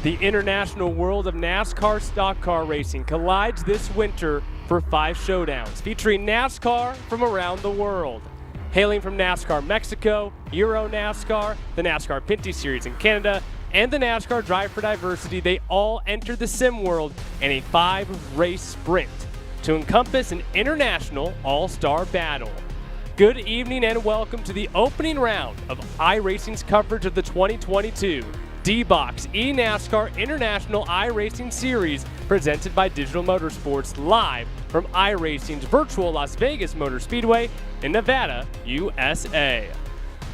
The international world of NASCAR stock car racing collides this winter for 5 showdowns featuring NASCAR from around the world. Hailing from NASCAR Mexico, Euro NASCAR, the NASCAR Pinty Series in Canada, and the NASCAR Drive for Diversity, they all enter the sim world in a 5-race sprint to encompass an international all-star battle. Good evening and welcome to the opening round of iRacing's coverage of the 2022 D-Box eNASCAR International iRacing Series presented by Digital Motorsports live from iRacing's virtual Las Vegas Motor Speedway in Nevada, USA.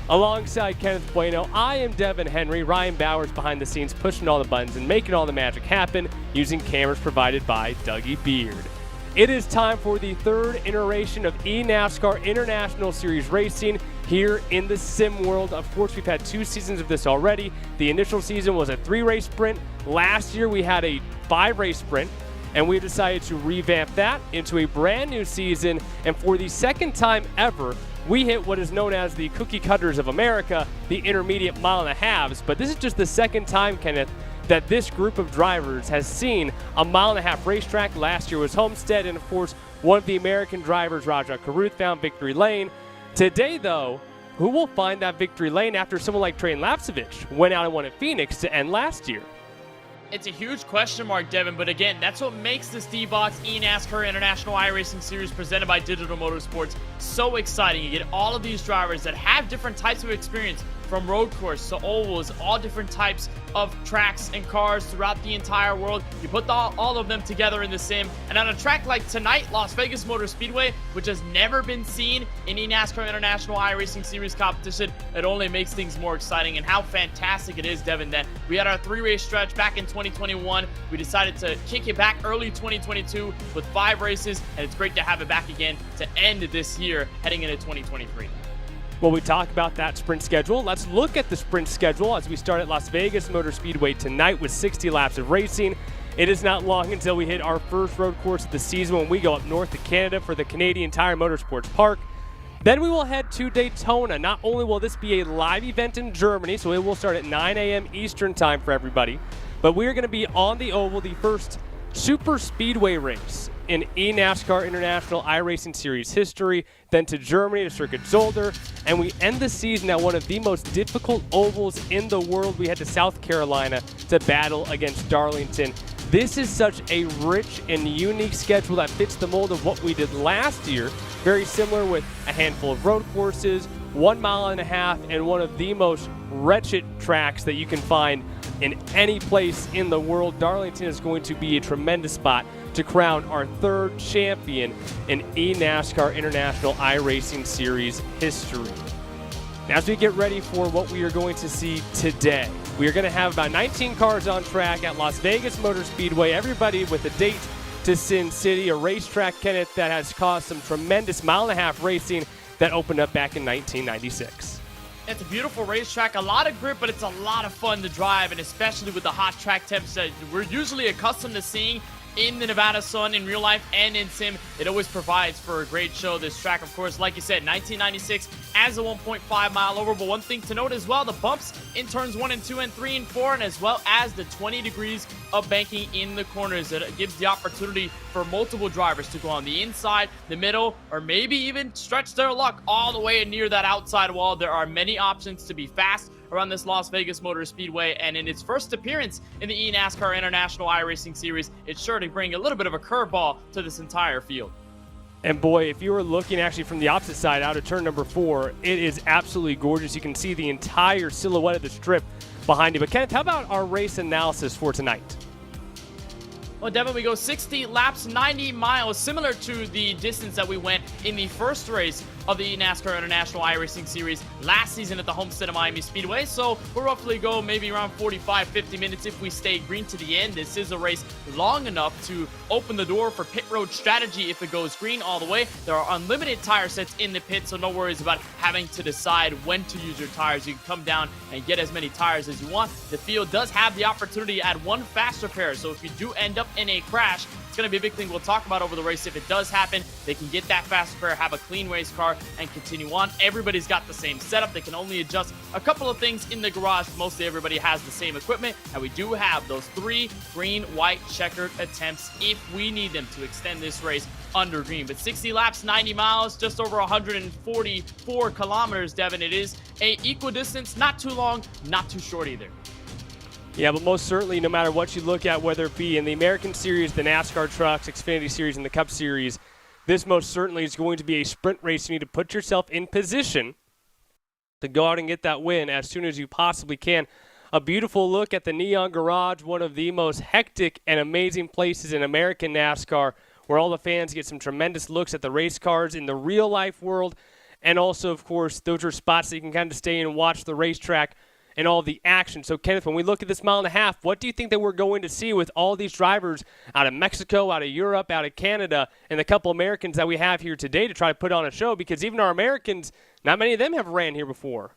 Alongside Kenneth Bueno, I am Devin Henry. Ryan Bowers behind the scenes pushing all the buttons and making all the magic happen using cameras provided by Dougie Beard. It is time for the 3rd iteration of eNASCAR International Series Racing here in the sim world. Of course, we've had 2 seasons of this already. The initial season was a 3-race sprint. Last year, we had a 5-race sprint, and we decided to revamp that into a brand new season. And for the 2nd time ever, we hit what is known as the cookie cutters of America, the intermediate mile and a halves. But this is just the 2nd time, Kenneth, that this group of drivers has seen a mile-and-a-half racetrack. Last year was Homestead, and of course, one of the American drivers, Rajah Caruth, found victory lane. Today, though, who will find that victory lane after someone like Trajan Lapcevich went out and won at Phoenix to end last year? It's a huge question mark, Devin, but again, that's what makes this D-Box eNASCAR International iRacing Series presented by Digital Motorsports so exciting. You get all of these drivers that have different types of experience, from road course to ovals, all different types of tracks and cars throughout the entire world. You put all of them together in the sim, and on a track like tonight, Las Vegas Motor Speedway, which has never been seen in eNASCAR International iRacing Series competition, it only makes things more exciting. And how fantastic it is, Devin, that we had our 3-race stretch back in 2021. We decided to kick it back early 2022 with 5 races, and it's great to have it back again to end this year heading into 2023. Well, we talk about that sprint schedule. Let's look at the sprint schedule as we start at Las Vegas Motor Speedway tonight with 60 laps of racing. It is not long until we hit our first road course of the season when we go up north to Canada for the Canadian Tire Motorsports Park. Then we will head to Daytona. Not only will this be a live event in Germany, so it will start at 9 a.m. Eastern time for everybody, but we are going to be on the oval, the first super speedway race in eNASCAR International iRacing Series history, then to Germany to Circuit Zolder, and we end the season at one of the most difficult ovals in the world. We head to South Carolina to battle against Darlington. This is such a rich and unique schedule that fits the mold of what we did last year. Very similar with a handful of road courses, 1 mile and a half, and one of the most wretched tracks that you can find in any place in the world. Darlington is going to be a tremendous spot to crown our 3rd champion in eNASCAR International iRacing Series history. As we get ready for what we are going to see today, we are going to have about 19 cars on track at Las Vegas Motor Speedway, everybody with a date to Sin City, a racetrack, Kenneth, that has caused some tremendous mile-and-a-half racing that opened up back in 1996. It's a beautiful racetrack, a lot of grip, but it's a lot of fun to drive, and especially with the hot track temps that we're usually accustomed to seeing in the Nevada sun in real life and in sim. It always provides for a great show. This track, of course, like you said, 1996 as a 1.5 mile over. But one thing to note as well, the bumps in turns 1 and 2 and 3 and 4, and as well as the 20 degrees of banking in the corners. It gives the opportunity for multiple drivers to go on the inside, the middle, or maybe even stretch their luck all the way near that outside wall. There are many options to be fast around this Las Vegas Motor Speedway, and in its first appearance in the eNASCAR International iRacing Series, it's sure to bring a little bit of a curveball to this entire field. And boy, if you were looking actually from the opposite side out of turn number 4, it is absolutely gorgeous. You can see the entire silhouette of the strip behind you. But Kenneth, how about our race analysis for tonight? Well, Devin, we go 60 laps, 90 miles, similar to the distance that we went in the first race of the NASCAR International iRacing Series last season at the Homestead of Miami Speedway. So we'll roughly go maybe around 45-50 minutes if we stay green to the end. This is a race long enough to open the door for pit road strategy if it goes green all the way. There are unlimited tire sets in the pit, so no worries about having to decide when to use your tires. You can come down and get as many tires as you want. The field does have the opportunity to add 1 faster pair, so if you do end up in a crash, It's going to be a big thing we'll talk about over the race. If it does happen, they can get that fast repair, have a clean race car, and continue on. Everybody's got the same setup. They can only adjust a couple of things in the garage. Mostly everybody has the same equipment, and we do have those 3 green, white, checkered attempts if we need them to extend this race under green. But 60 laps, 90 miles, just over 144 kilometers, Devin. It is a equal distance, not too long, not too short either. Yeah, but most certainly, no matter what you look at, whether it be in the American Series, the NASCAR Trucks, Xfinity Series, and the Cup Series, this most certainly is going to be a sprint race. You need to put yourself in position to go out and get that win as soon as you possibly can. A beautiful look at the Neon Garage, one of the most hectic and amazing places in American NASCAR, where all the fans get some tremendous looks at the race cars in the real-life world. And also, of course, those are spots that you can kind of stay in and watch the racetrack and all the action. So, Kenneth, when we look at this mile and a half, what do you think that we're going to see with all these drivers out of Mexico, out of Europe, out of Canada, and the couple Americans that we have here today to try to put on a show? Because even our Americans, not many of them have ran here before.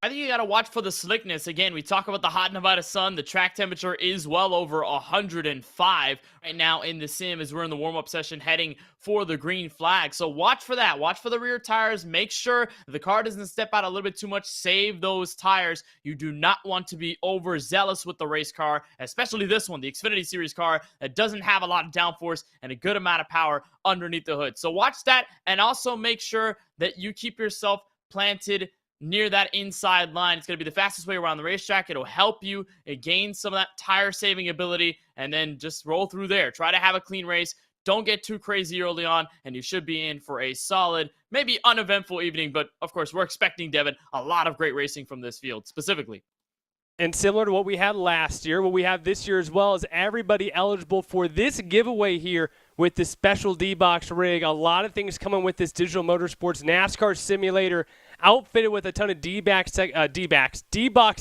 I think you got to watch for the slickness. Again, we talk about the hot Nevada sun. The track temperature is well over 105 right now in the sim as we're in the warm-up session heading for the green flag. So watch for that. Watch for the rear tires. Make sure the car doesn't step out a little bit too much. Save those tires. You do not want to be overzealous with the race car, especially this one, the Xfinity Series car that doesn't have a lot of downforce and a good amount of power underneath the hood. So watch that, and also make sure that you keep yourself planted near that inside line. It's going to be the fastest way around the racetrack. It'll help you gain some of that tire saving ability, and then just roll through there. Try to have a clean race. Don't get too crazy early on, and you should be in for a solid, maybe uneventful evening. But of course, we're expecting, Devin, a lot of great racing from this field specifically. And similar to what we had last year, what we have this year as well is everybody eligible for this giveaway here with this special D-Box rig. A lot of things coming with this digital motorsports NASCAR simulator, outfitted with a ton of D-Box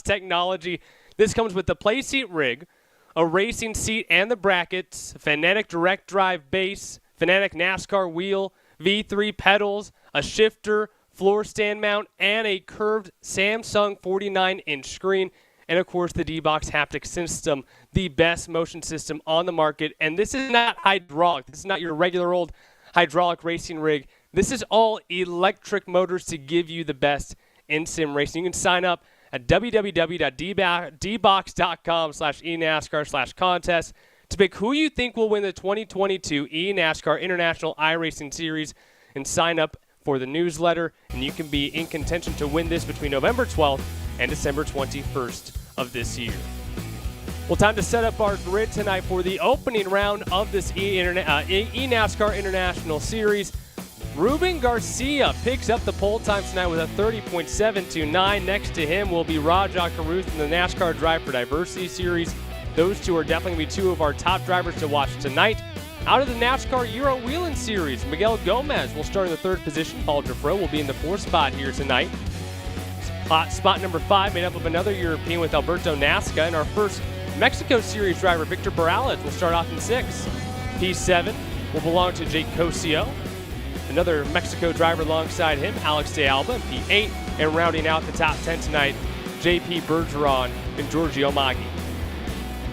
technology. This comes with the play seat rig, a racing seat and the brackets, Fanatic direct drive base, Fanatic NASCAR wheel, V3 pedals, a shifter, floor stand mount, and a curved Samsung 49-inch screen. And, of course, the D-Box haptic system, the best motion system on the market. And this is not hydraulic. This is not your regular old hydraulic racing rig. This is all electric motors to give you the best in sim racing. You can sign up at www.dbox.com/eNASCAR/contest to pick who you think will win the 2022 eNASCAR International iRacing Series and sign up for the newsletter. And you can be in contention to win this between November 12th and December 21st of this year. Well, time to set up our grid tonight for the opening round of this eNASCAR International Series. Ruben Garcia picks up the pole time tonight with a 30.729. Next to him will be Rajah Caruth in the NASCAR Drive for Diversity Series. Those two are definitely going to be two of our top drivers to watch tonight. Out of the NASCAR Euro Wheeling Series, Miguel Gomez will start in the 3rd position. Paul Giffreau will be in the 4th spot here tonight. Spot number 5 made up of another European with Alberto Nasca, and our first Mexico Series driver, Victor Morales, will start off in 6th. P7 will belong to Jake Cosio. Another Mexico driver alongside him, Alex de Alba, in P8. And rounding out the top 10 tonight, JP Bergeron and Giorgio Maggi.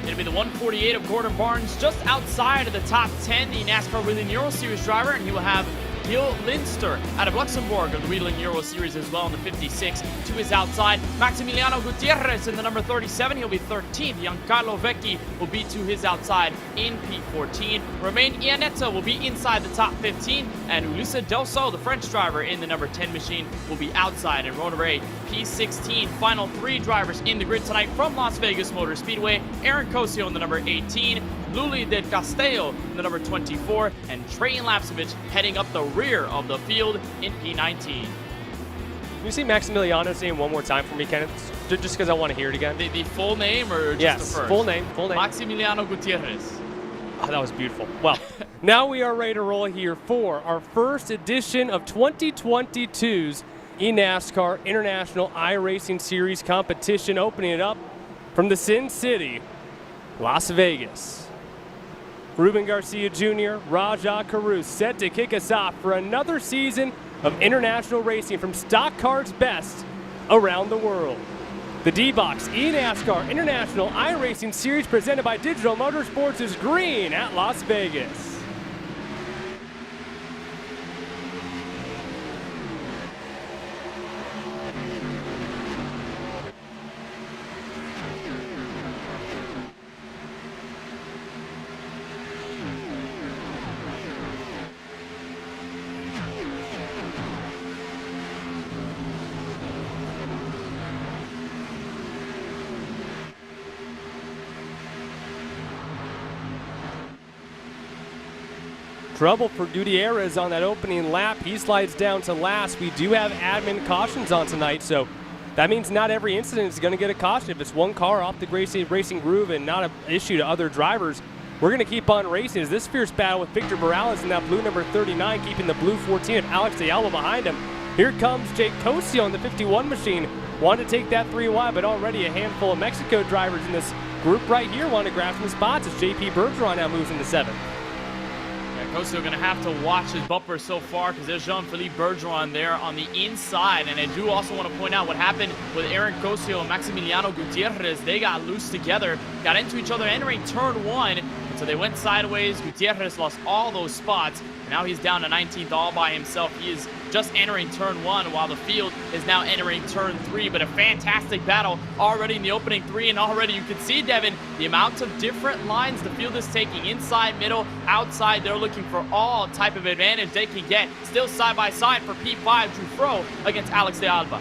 It'll be the 148 of Gordon Barnes, just outside of the top 10, the NASCAR Wheeling Euro Series driver, and he will have Gil Linster out of Luxembourg of the Wheeling Euro Series as well in the 56 to his outside. Maximiliano Gutierrez in the number 37. He'll be 13th. Giancarlo Vecchi will be to his outside in P14. Romain Iannetta will be inside the top 15. And Ulysse Delso, the French driver in the number 10 machine, will be outside. And Rona Ray, P16. Final 3 drivers in the grid tonight from Las Vegas Motor Speedway. Aaron Cosio in the number 18. Luli del Castillo in the number 24. And Trajan Lapsevich heading up the rear of the field in P19. Can you say Maximiliano's name one more time for me, Kenneth? Just because I want to hear it again. The full name or just yes, the first? Full name. Maximiliano Gutierrez. Oh, that was beautiful. Well, now we are ready to roll here for our first edition of 2022's eNASCAR International iRacing Series competition, opening it up from the Sin City, Las Vegas. Ruben Garcia Jr., Rajah Caruth set to kick us off for another season of international racing from stock cars best around the world. The D-Box eNASCAR International iRacing Series presented by Digital Motorsports is green at Las Vegas. Trouble for Gutierrez on that opening lap. He slides down to last. We do have admin cautions on tonight, so that means not every incident is going to get a caution. If it's one car off the racing groove and not an issue to other drivers, we're going to keep on racing. As this fierce battle with Victor Morales in that blue number 39, keeping the blue 14 of Alex de Alba behind him. Here comes Jake Cosio on the 51 machine. Wanted to take that 3 wide, but already a handful of Mexico drivers in this group right here want to grab some spots as JP Bergeron now moves into 7th. Cosio going to have to watch his bumper so far because there's Jean-Philippe Bergeron there on the inside. And I do also want to point out what happened with Aaron Cosio and Maximiliano Gutierrez. They got loose together, got into each other entering turn 1. And so they went sideways. Gutierrez lost all those spots. And now he's down to 19th all by himself. He is just entering turn 1 while the field is now entering turn 3. But a fantastic battle already in the opening 3. And already you can see, Devin, the amount of different lines the field is taking. Inside, middle, outside. They're looking for all type of advantage they can get. Still side by side for P5, Jufro against Alex de Alba.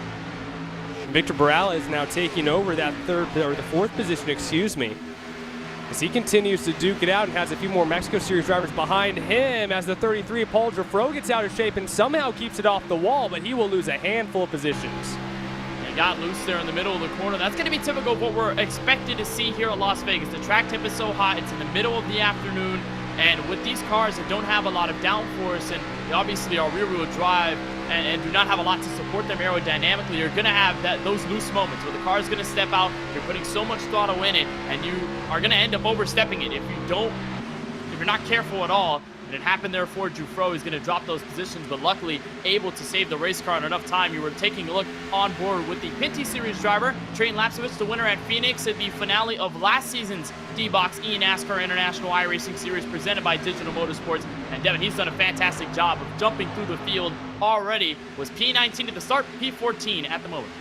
Victor Morales now taking over that the fourth position, as he continues to duke it out and has a few more Mexico Series drivers behind him as the 33 Paul Jufro gets out of shape and somehow keeps it off the wall, but he will lose a handful of positions. He got loose there in the middle of the corner. That's going to be typical of what we're expected to see here at Las Vegas. The track temp is so hot. It's in the middle of the afternoon. And with these cars that don't have a lot of downforce and they obviously are rear-wheel drive and do not have a lot to support them aerodynamically, you're going to have those loose moments where the car is going to step out, you're putting so much throttle in it, and you are going to end up overstepping it if you're not careful at all. And it happened there for Jufro. He's going to drop those positions, but luckily able to save the race car in enough time. You were taking a look on board with the Pinty Series driver, Train Lapsevich, the winner at Phoenix at the finale of last season's D-Box eNASCAR International iRacing Series presented by Digital Motorsports. And Devin, he's done a fantastic job of jumping through the field already. Was P19 at the start, P14 at the moment.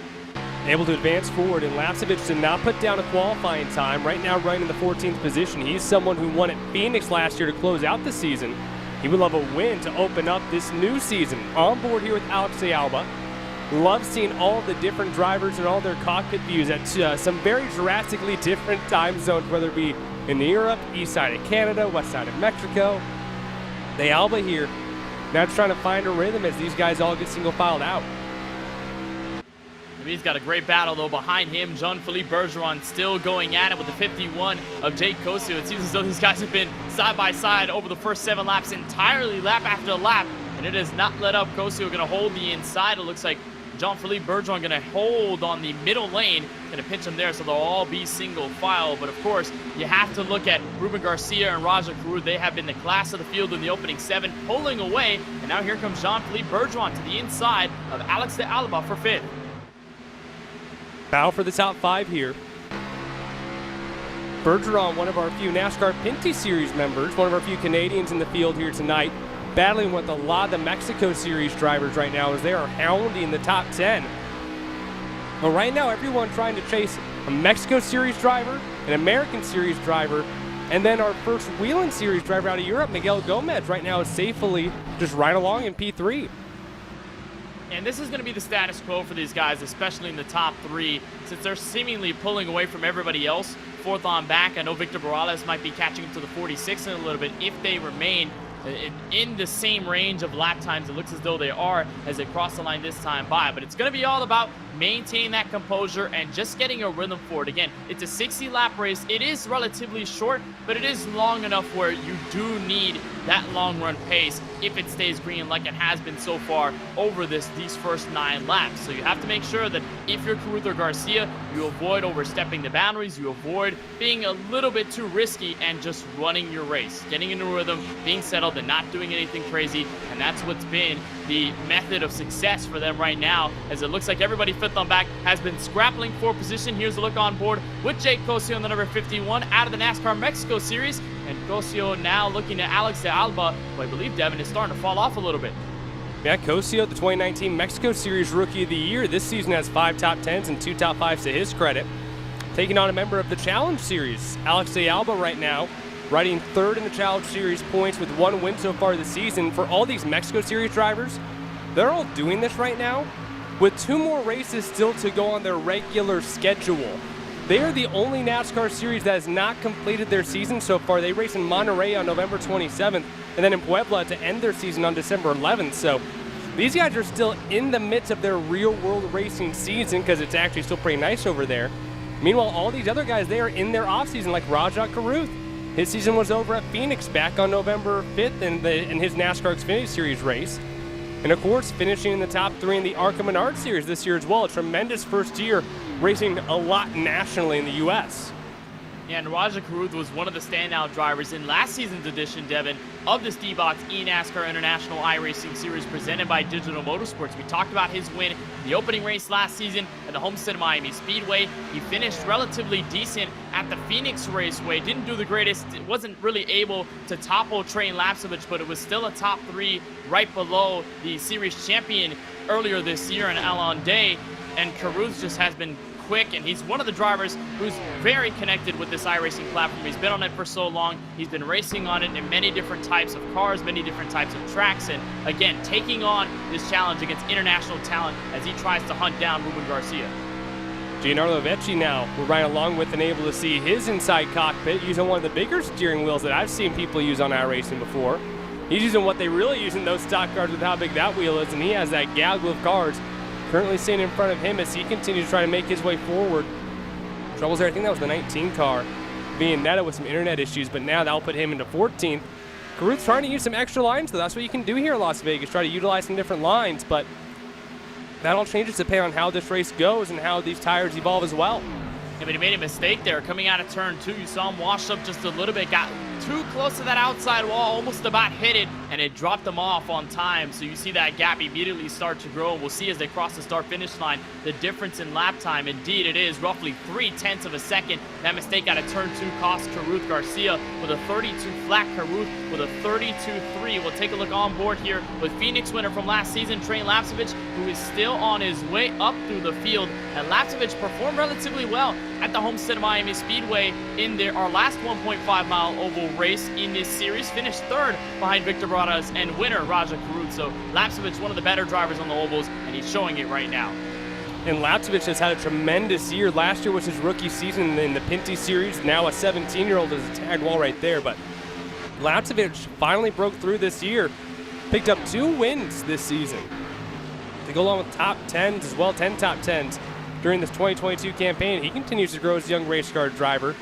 Able to advance forward, and Lapsevich did not put down a qualifying time. Right now running in the 14th position. He's someone who won at Phoenix last year to close out the season. He would love a win to open up this new season. On board here with Alex de Alba. Love seeing all the different drivers and all their cockpit views at some very drastically different time zones, whether it be in Europe, east side of Canada, west side of Mexico. De Alba here, now trying to find a rhythm as these guys all get single filed out. He's got a great battle, though, behind him. Jean-Philippe Bergeron still going at it with the 51 of Jake Cosio. It seems as though these guys have been side by side over the first 7 laps, entirely lap after lap, and it has not let up. Cosio going to hold the inside. It looks like Jean-Philippe Bergeron going to hold on the middle lane. Going to pinch him there, so they'll all be single file. But, of course, you have to look at Ruben Garcia and Raja Karur. They have been the class of the field in the opening 7, pulling away. And now here comes Jean-Philippe Bergeron to the inside of Alex de Alba for 5th. Battle for the top 5 here. Bergeron, one of our few NASCAR Pinty Series members, one of our few Canadians in the field here tonight, battling with a lot of the Mexico Series drivers right now as they are hounding the top 10. Well, right now, everyone trying to chase a Mexico Series driver, an American Series driver, and then our first Whelen Series driver out of Europe, Miguel Gomez, right now is safely just right along in P3. And this is going to be the status quo for these guys, especially in the top 3, since they're seemingly pulling away from everybody else. 4th on back. I know Victor Morales might be catching up to the 46 in a little bit if they remain in the same range of lap times. It looks as though they are as they cross the line this time by. But it's going to be all about maintaining that composure and just getting a rhythm for it. Again, it's a 60-lap race. It is relatively short, but it is long enough where you do need that long-run pace if it stays green like it has been so far over these first 9 laps. So you have to make sure that if you're Carruth or Garcia, you avoid overstepping the boundaries, you avoid being a little bit too risky and just running your race, getting into a rhythm, being settled, and not doing anything crazy. And that's what's been the method of success for them right now, as it looks like everybody fifth on back has been scrapping for position. Here's a look on board with Jake Cosio on the number 51 out of the NASCAR Mexico Series, and Cosio now looking at Alex de Alba, who I believe, Devin, is starting to fall off a little bit. Yeah, Cosio, the 2019 Mexico Series Rookie of the Year. This season has 5 top 10s and 2 top 5s to his credit. Taking on a member of the Challenge Series, Alex de Alba right now, riding third in the Challenge Series points with 1 win so far this season. For all these Mexico Series drivers, they're all doing this right now with 2 more races still to go on their regular schedule. They are the only NASCAR series that has not completed their season so far. They race in Monterey on November 27th and then in Puebla to end their season on December 11th. So these guys are still in the midst of their real-world racing season because it's actually still pretty nice over there. Meanwhile, all these other guys, they are in their off-season, like Rajat Caruth. His season was over at Phoenix back on November 5th in his NASCAR Xfinity Series race. And of course, finishing in the top 3 in the ARCA Menard Series this year as well. A tremendous first year, racing a lot nationally in the U.S. Yeah, and Rajat Caruth was one of the standout drivers in last season's edition, Devin, of this D-Box eNASCAR International iRacing Series presented by Digital Motorsports. We talked about his win in the opening race last season at the Homestead Miami Speedway. He finished relatively decent at the Phoenix Raceway. Didn't do the greatest. It wasn't really able to topple Train Lapsovich, but it was still a top 3 right below the series champion earlier this year in Alon Day. And Caruth just has been quick, and he's one of the drivers who's very connected with this iRacing platform. He's been on it for so long. He's been racing on it in many different types of cars, many different types of tracks, and again, taking on this challenge against international talent as he tries to hunt down Ruben Garcia. Giancarlo Vecchi now, we're right along with and able to see his inside cockpit using one of the bigger steering wheels that I've seen people use on iRacing before. He's using what they really use in those stock cars with how big that wheel is, and he has that gaggle of cars currently sitting in front of him as he continues to try to make his way forward. Troubles there, I think that was the 19 car. Vianetta with some internet issues, but now that'll put him into 14th. Caruth's trying to use some extra lines, though. That's what you can do here in Las Vegas, try to utilize some different lines, but that all changes depending on how this race goes and how these tires evolve as well. Yeah, but he made a mistake there coming out of turn 2. You saw him wash up just a little bit, got too close to that outside wall, almost about hit it, and it dropped him off on time. So you see that gap immediately start to grow, and we'll see as they cross the start-finish line the difference in lap time. Indeed, it is roughly 0.3 of a second. That mistake out of turn 2 cost Caruth. Garcia with a 32 flat, Caruth with a 32.3. We'll take a look on board here with Phoenix winner from last season, Train Lapsovich, who is still on his way up through the field. And Lapsovich performed relatively well at the Homestead Miami Speedway in our last 1.5-mile oval race in this series. Finished third behind Victor Baradas and winner Rajat Caruth. So Lapsovich, one of the better drivers on the ovals, and he's showing it right now. And Lapsovich has had a tremendous year. Last year was his rookie season in the Pinty Series. Now a 17-year-old is a tagged wall right there. But Lapsovich finally broke through this year. Picked up 2 wins this season. To go along with top 10s as well, 10 top 10s during this 2022 campaign. He continues to grow as a young race car driver.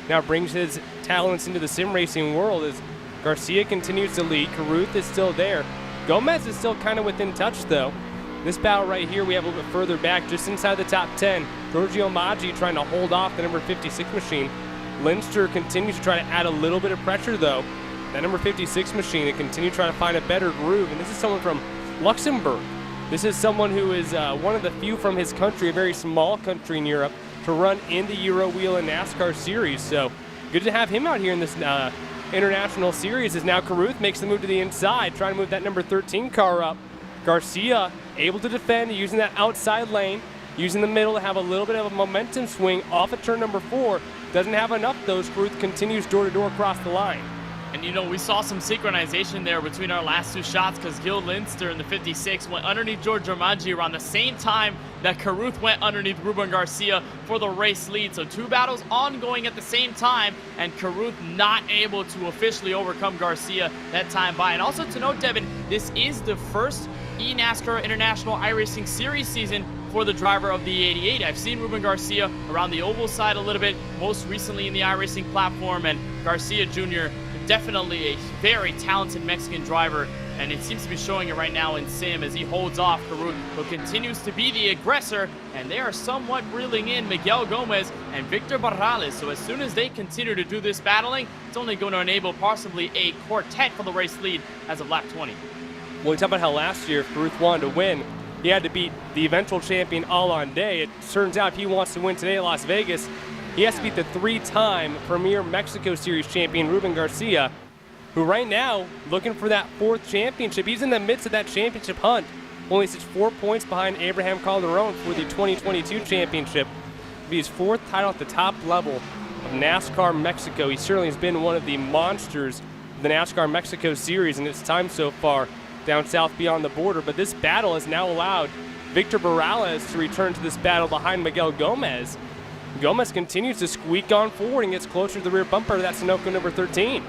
Now brings his talents into the sim racing world as Garcia continues to lead. Caruth is still there. Gomez is still kind of within touch, though. This battle right here, we have a little bit further back, just inside the top 10. Giorgio Maggi trying to hold off the number 56 machine. Lindster continues to try to add a little bit of pressure, though. That number 56 machine to continue trying to find a better groove. And this is someone from Luxembourg. This is someone who is one of the few from his country, a very small country in Europe, to run in the Euro Wheel and NASCAR Series. So good to have him out here in this international series as now Caruth makes the move to the inside, trying to move that number 13 car up. Garcia able to defend using that outside lane, using the middle to have a little bit of a momentum swing off of turn number 4. Doesn't have enough though. Caruth continues door-to-door across the line. And, you know, we saw some synchronization there between our last 2 shots because Gil Lindster in the 56 went underneath Giorgio Maggi around the same time that Caruth went underneath Ruben Garcia for the race lead. So 2 battles ongoing at the same time, and Caruth not able to officially overcome Garcia that time by. And also to note, Devin, this is the first eNASCAR International iRacing Series season for the driver of the 88. I've seen Ruben Garcia around the oval side a little bit, most recently in the iRacing platform, and Garcia Jr., definitely a very talented Mexican driver, and it seems to be showing it right now in sim as he holds off Caruth, who continues to be the aggressor, and they are somewhat reeling in Miguel Gomez and Victor Barrales. So as soon as they continue to do this battling, it's only going to enable possibly a quartet for the race lead as of lap 20. Well, we talk about how last year, if Caruth wanted to win, he had to beat the eventual champion all on day. It turns out if he wants to win today at Las Vegas, he has to beat the 3-time Premier Mexico Series champion, Ruben Garcia, who right now, looking for that 4th championship. He's in the midst of that championship hunt. Only sits 4 points behind Abraham Calderon for the 2022 championship. It'll be his 4th title at the top level of NASCAR Mexico. He certainly has been one of the monsters of the NASCAR Mexico Series in its time so far down south beyond the border. But this battle has now allowed Victor Morales to return to this battle behind Miguel Gomez. Gomez continues to squeak on forward and gets closer to the rear bumper of that Sunoco number 13.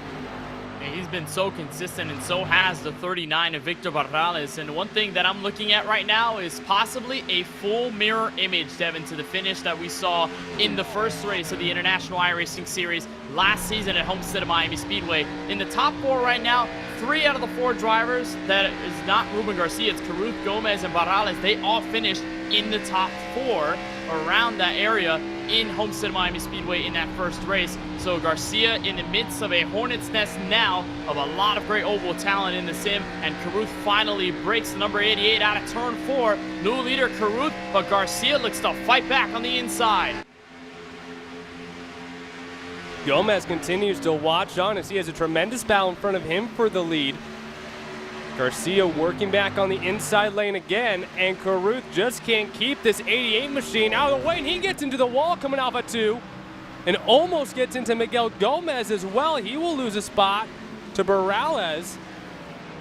He's been so consistent, and so has the 39 of Victor Morales. And one thing that I'm looking at right now is possibly a full mirror image, Devin, to the finish that we saw in the first race of the International iRacing Series last season at Homestead of Miami Speedway. In the top 4 right now, 3 out of the 4 drivers, that is not Ruben Garcia, it's Caruth, Gomez, and Morales. They all finished in the top 4 around that area in Homestead of Miami Speedway in that first race. So Garcia in the midst of a hornet's nest now of a lot of great oval talent in the sim, and Caruth finally breaks the number 88 out of turn 4. New leader Caruth, but Garcia looks to fight back on the inside. Gomez continues to watch on as he has a tremendous battle in front of him for the lead. Garcia working back on the inside lane again, and Caruth just can't keep this 88 machine out of the way, and he gets into the wall coming off a 2 and almost gets into Miguel Gomez as well. He will lose a spot to Morales,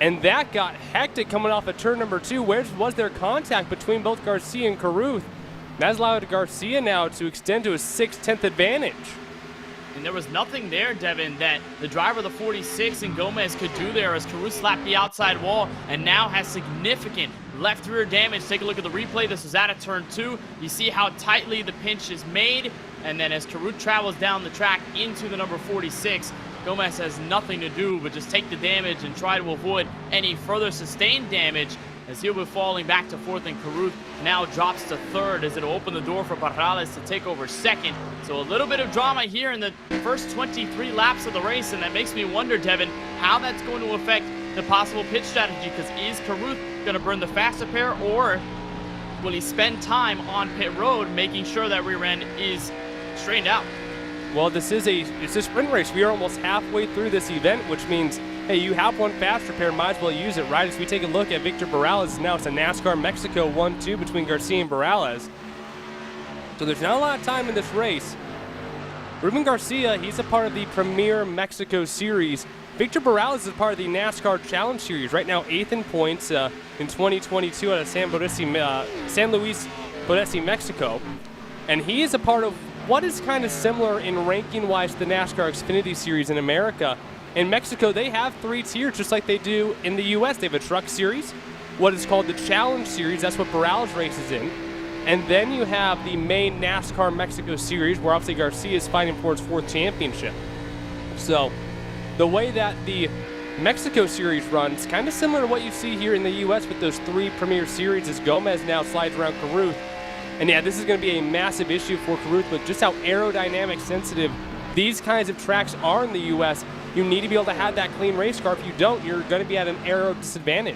and that got hectic coming off of turn number 2. Where was there contact between both Garcia and Caruth? That's allowed Garcia now to extend to a 6/10 advantage. And there was nothing there, Devin, that the driver of the 46 and Gomez could do there as Caruth slapped the outside wall and now has significant left rear damage. Take a look at the replay. This was out of turn 2. You see how tightly the pinch is made. And then as Caruth travels down the track into the number 46, Gomez has nothing to do but just take the damage and try to avoid any further sustained damage, as he'll be falling back to 4th, and Caruth now drops to 3rd as it'll open the door for Morales to take over 2nd. So a little bit of drama here in the first 23 laps of the race, and that makes me wonder, Devin, how that's going to affect the possible pit strategy, because is Caruth going to burn the faster pair, or will he spend time on pit road making sure that rear end is straightened out? Well, it's a sprint race. We are almost halfway through this event, which means, hey, you have one fast repair, might as well use it, right? As we take a look at Victor Morales, now it's a NASCAR Mexico 1-2 between Garcia and Morales. So there's not a lot of time in this race. Ruben Garcia, he's a part of the Premier Mexico Series. Victor Morales is a part of the NASCAR Challenge Series. Right now, 8th in points in 2022 out of San Luis Potosí, Mexico. And he is a part of what is kind of similar in ranking-wise to the NASCAR Xfinity Series in America. In Mexico, they have 3 tiers, just like they do in the U.S. They have a truck series, what is called the Challenge Series. That's what Morales races in. And then you have the main NASCAR Mexico Series, where obviously Garcia is fighting for his 4th championship. So the way that the Mexico Series runs, kind of similar to what you see here in the U.S. with those 3 Premier Series, as Gomez now slides around Caruth. And yeah, this is going to be a massive issue for Caruth with just how aerodynamic sensitive these kinds of tracks are in the U.S. You need to be able to have that clean race car. If you don't, you're going to be at an aero disadvantage.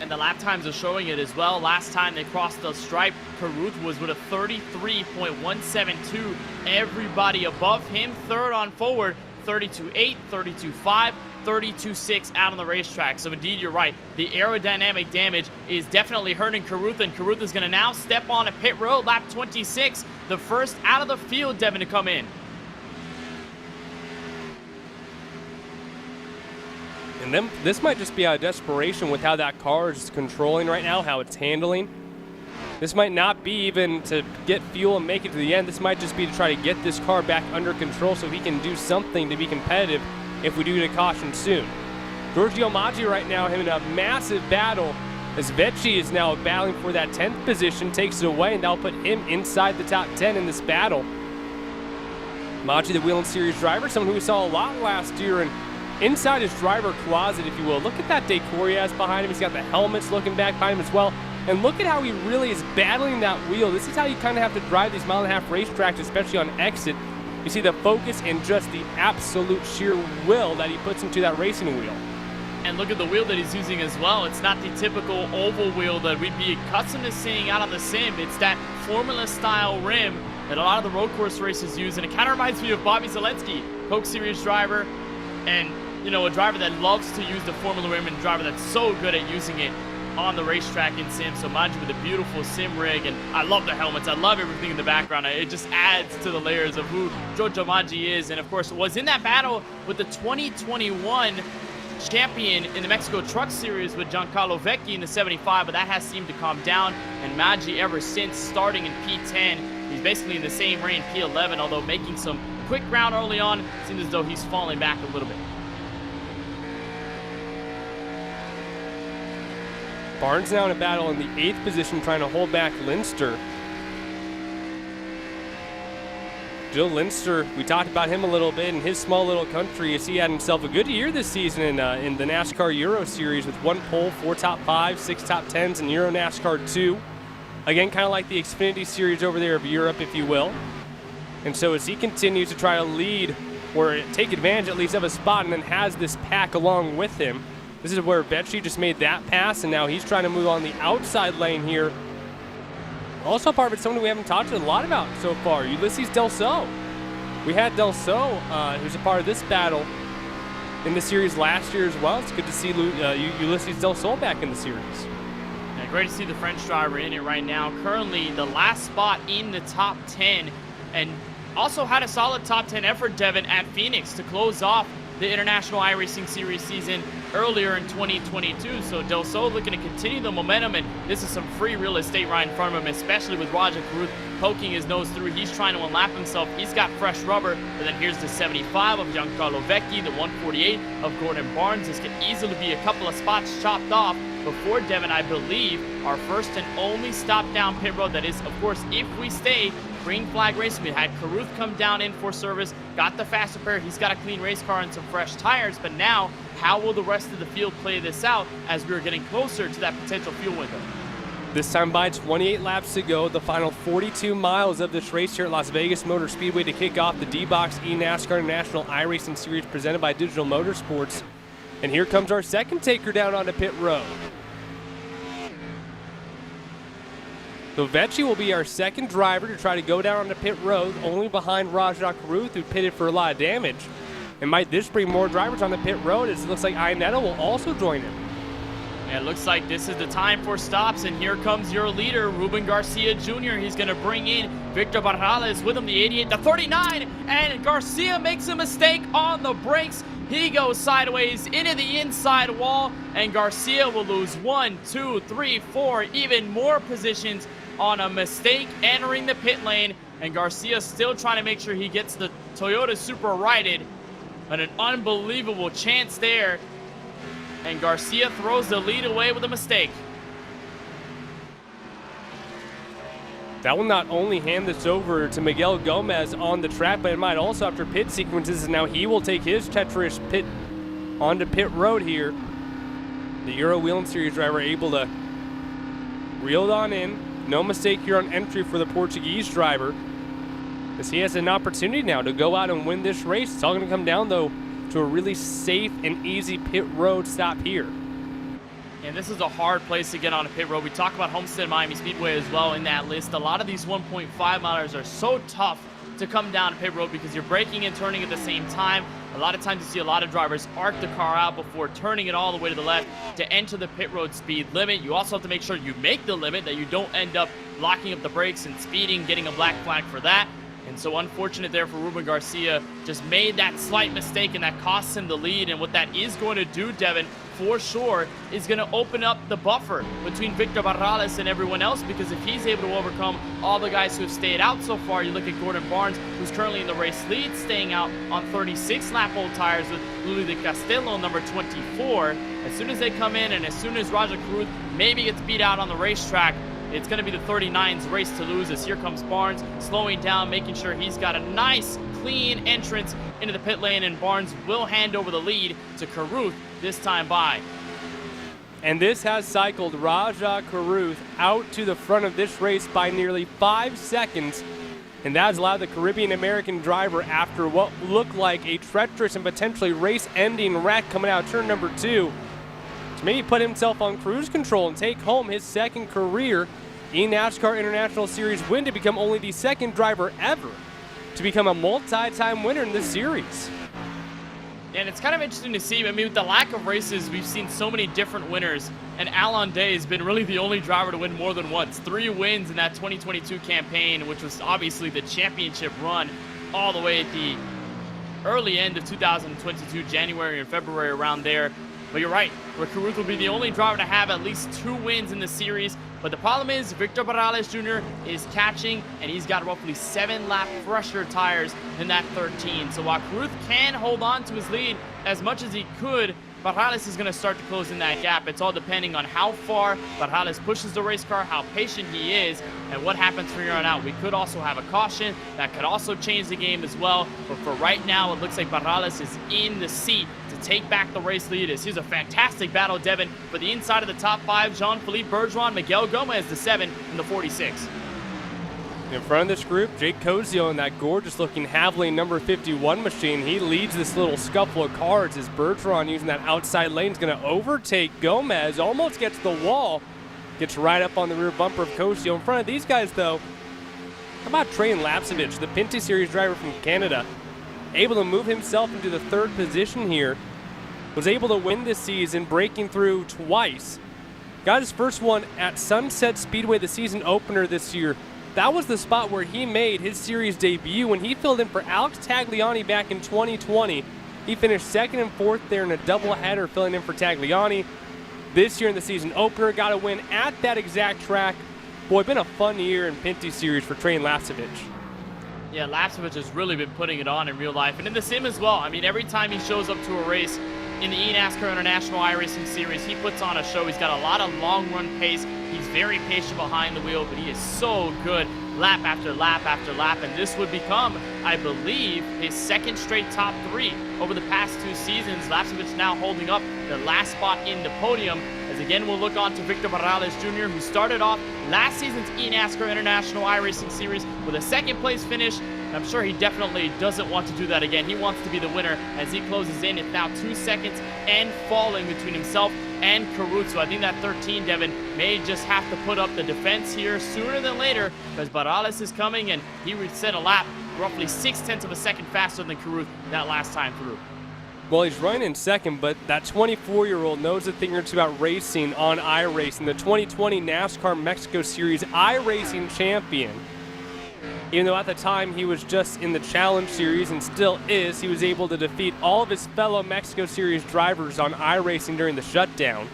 And the lap times are showing it as well. Last time they crossed the stripe, Caruth was with a 33.172. Everybody above him, 3rd on forward, 32.8, 32.5, 32.6 out on the racetrack. So indeed, you're right. The aerodynamic damage is definitely hurting Caruth, and Caruth is going to now step on a pit road, lap 26, the first out of the field, Devin, to come in. And then this might just be out of desperation with how that car is controlling right now, how it's handling. This might not be even to get fuel and make it to the end. This might just be to try to get this car back under control so he can do something to be competitive if we do get a caution soon. Giorgio Maggi right now having a massive battle as Vecchi is now battling for that 10th position, takes it away, and that'll put him inside the top 10 in this battle. Maggi, the Whelen Series driver, someone who we saw a lot last year, and inside his driver closet, if you will. Look at that decor he has behind him. He's got the helmets looking back behind him as well. And look at how he really is battling that wheel. This is how you kind of have to drive these mile-and-a-half racetracks, especially on exit. You see the focus and just the absolute sheer will that he puts into that racing wheel. And look at the wheel that he's using as well. It's not the typical oval wheel that we'd be accustomed to seeing out on the sim. It's that Formula style rim that a lot of the road course races use. And it kind of reminds me of Bobby Zalenski, Coke Series driver, and you know, a driver that loves to use the Formula rim and a driver that's so good at using it on the racetrack in sim. So Maggi with a beautiful sim rig, and I love the helmets. I love everything in the background. It just adds to the layers of who Jojo Maggi is, and of course was in that battle with the 2021 champion in the Mexico Truck Series with Giancarlo Vecchi in the 75, but that has seemed to calm down, and Maggi ever since starting in P10, he's basically in the same reign, P11, although making some quick ground early on. It seems as though he's falling back a little bit. Barnes now in a battle in the 8th position, trying to hold back Linster. Jill Linster, we talked about him a little bit in his small little country, as he had himself a good year this season in the NASCAR Euro Series with 1 pole, 4 top 5s, 6 top 10s in Euro NASCAR 2. Again, kind of like the Xfinity Series over there of Europe, if you will. And so as he continues to try to lead or take advantage at least of a spot and then has this pack along with him, this is where Vecchi just made that pass, and now he's trying to move on the outside lane here. Also part of it, someone we haven't talked a lot about so far, Ulysses Del Sol. We had Del Sol, who's a part of this battle in the series last year as well. It's good to see Ulysses Del Sol back in the series. Yeah, great to see the French driver in it right now. Currently the last spot in the top 10, and also had a solid top 10 effort, Devin, at Phoenix to close off the International iRacing Series season earlier in 2022. So Del Sol looking to continue the momentum, and this is some free real estate right in front of him, especially with Roger Caruth poking his nose through. He's trying to unlap himself. He's got fresh rubber, but then here's the 75 of Giancarlo Vecchi, the 148 of Gordon Barnes. This could easily be a couple of spots chopped off before, Devin, I believe, our first and only stop down pit road. That is, of course, if we stay green flag racing. We had Caruth come down in for service, got the faster pair. He's got a clean race car and some fresh tires, but now how will the rest of the field play this out as we're getting closer to that potential fuel window? This time by 28 laps to go, the final 42 miles of this race here at Las Vegas Motor Speedway to kick off the D-Box eNASCAR National iRacing Series presented by Digital Motorsports. And here comes our second taker down onto pit road. So Vecchi will be our second driver to try to go down on the pit road, only behind Rajah Caruth, who pitted for a lot of damage. And might this bring more drivers on the pit road, as it looks like iNetto will also join him. And it looks like this is the time for stops, and here comes your leader, Ruben Garcia Jr. He's going to bring in Victor Barrales with him, the 88, the 39, and Garcia makes a mistake on the brakes. He goes sideways into the inside wall, and Garcia will lose 1, 2, 3, 4, even more positions on a mistake entering the pit lane. And Garcia still trying to make sure he gets the Toyota Supra righted, but an unbelievable chance there. And Garcia throws the lead away with a mistake. That will not only hand this over to Miguel Gomez on the track, but it might also, after pit sequences, and now he will take his treacherous pit onto pit road here. The Euro Wheel and Series driver able to reel it on in. No mistake here on entry for the Portuguese driver, as he has an opportunity now to go out and win this race. It's all going to come down, though, to a really safe and easy pit road stop here. And this is a hard place to get on a pit road. We talk about Homestead Miami Speedway as well in that list. A lot of these 1.5 milers are so tough to come down a pit road because you're braking and turning at the same time. A lot of times you see a lot of drivers arc the car out before turning it all the way to the left to enter the pit road speed limit. You also have to make sure you make the limit, that you don't end up locking up the brakes and speeding, getting a black flag for that. And so unfortunate there for Ruben Garcia. Just made that slight mistake, and that costs him the lead. And what that is going to do, Devin, for sure, is going to open up the buffer between Victor Barrales and everyone else, because if he's able to overcome all the guys who have stayed out so far, you look at Gordon Barnes, who's currently in the race lead, staying out on 36 lap old tires with Luli de Castello, number 24. As soon as they come in, and as soon as Rajah Caruth maybe gets beat out on the racetrack, it's going to be the 39's race to lose, as here comes Barnes slowing down, making sure he's got a nice, clean entrance into the pit lane, and Barnes will hand over the lead to Caruth this time by. And this has cycled Rajah Caruth out to the front of this race by nearly 5 seconds, and that has allowed the Caribbean-American driver, after what looked like a treacherous and potentially race-ending wreck coming out of turn number 2, to maybe put himself on cruise control and take home his second career eNASCAR International Series win to become only the second driver ever to become a multi-time winner in this series. And it's kind of interesting to see. I mean, with the lack of races, we've seen so many different winners. And Alon Day has been really the only driver to win more than once. 3 wins in that 2022 campaign, which was obviously the championship run all the way at the early end of 2022, January and February, around there. But you're right, Caruth will be the only driver to have at least 2 wins in the series. But the problem is Victor Barrales Jr. is catching, and he's got roughly 7-lap fresher tires than that 13. So while Caruth can hold on to his lead as much as he could, Barrales is going to start to close in that gap. It's all depending on how far Barrales pushes the race car, how patient he is, and what happens from here on out. We could also have a caution. That could also change the game as well. But for right now, it looks like Barrales is in the seat to take back the race lead. Here's a fantastic battle, Devin, for the inside of the top 5. Jean-Philippe Bergeron, Miguel Gomez, the 7, and the 46. In front of this group, Jake Cozio in that gorgeous-looking Havlin number 51 machine. He leads this little scuffle of cars as Bergeron, using that outside lane, is going to overtake Gomez. Almost gets the wall. Gets right up on the rear bumper of Cozio. In front of these guys, though, how about Trey Lapsevich, the Pinty Series driver from Canada? Able to move himself into the 3rd position here. Was able to win this season, breaking through twice. Got his first one at Sunset Speedway, the season opener this year. That was the spot where he made his series debut when he filled in for Alex Tagliani back in 2020. He finished 2nd and 4th there in a doubleheader, filling in for Tagliani. This year in the season opener, got a win at that exact track. Boy, been a fun year in Pinty Series for Trey Lapsevich. Yeah, Lapsevich has really been putting it on in real life, and in the sim as well. I mean, every time he shows up to a race in the eNASCAR International iRacing Series, he puts on a show. He's got a lot of long-run pace. He's very patient behind the wheel, but he is so good lap after lap after lap, and this would become, I believe, his 2nd straight top 3 over the past 2 seasons. Lapsevich now holding up the last spot in the podium, as again we'll look on to Victor Barrales Jr., who started off last season's eNASCAR International iRacing Series with a 2nd place finish. I'm sure he definitely doesn't want to do that again. He wants to be the winner as he closes in. It's now 2 seconds and falling between himself and Caruth. So I think that 13, Devin, may just have to put up the defense here sooner than later, because Barrales is coming, and he reset a lap roughly 0.6 of a second faster than Caruth that last time through. Well, he's running in 2nd, but that 24-year-old knows a thing or two about racing on iRacing. The 2020 NASCAR Mexico Series iRacing champion. Even though at the time he was just in the Challenge Series and still is, he was able to defeat all of his fellow Mexico Series drivers on iRacing during the shutdown.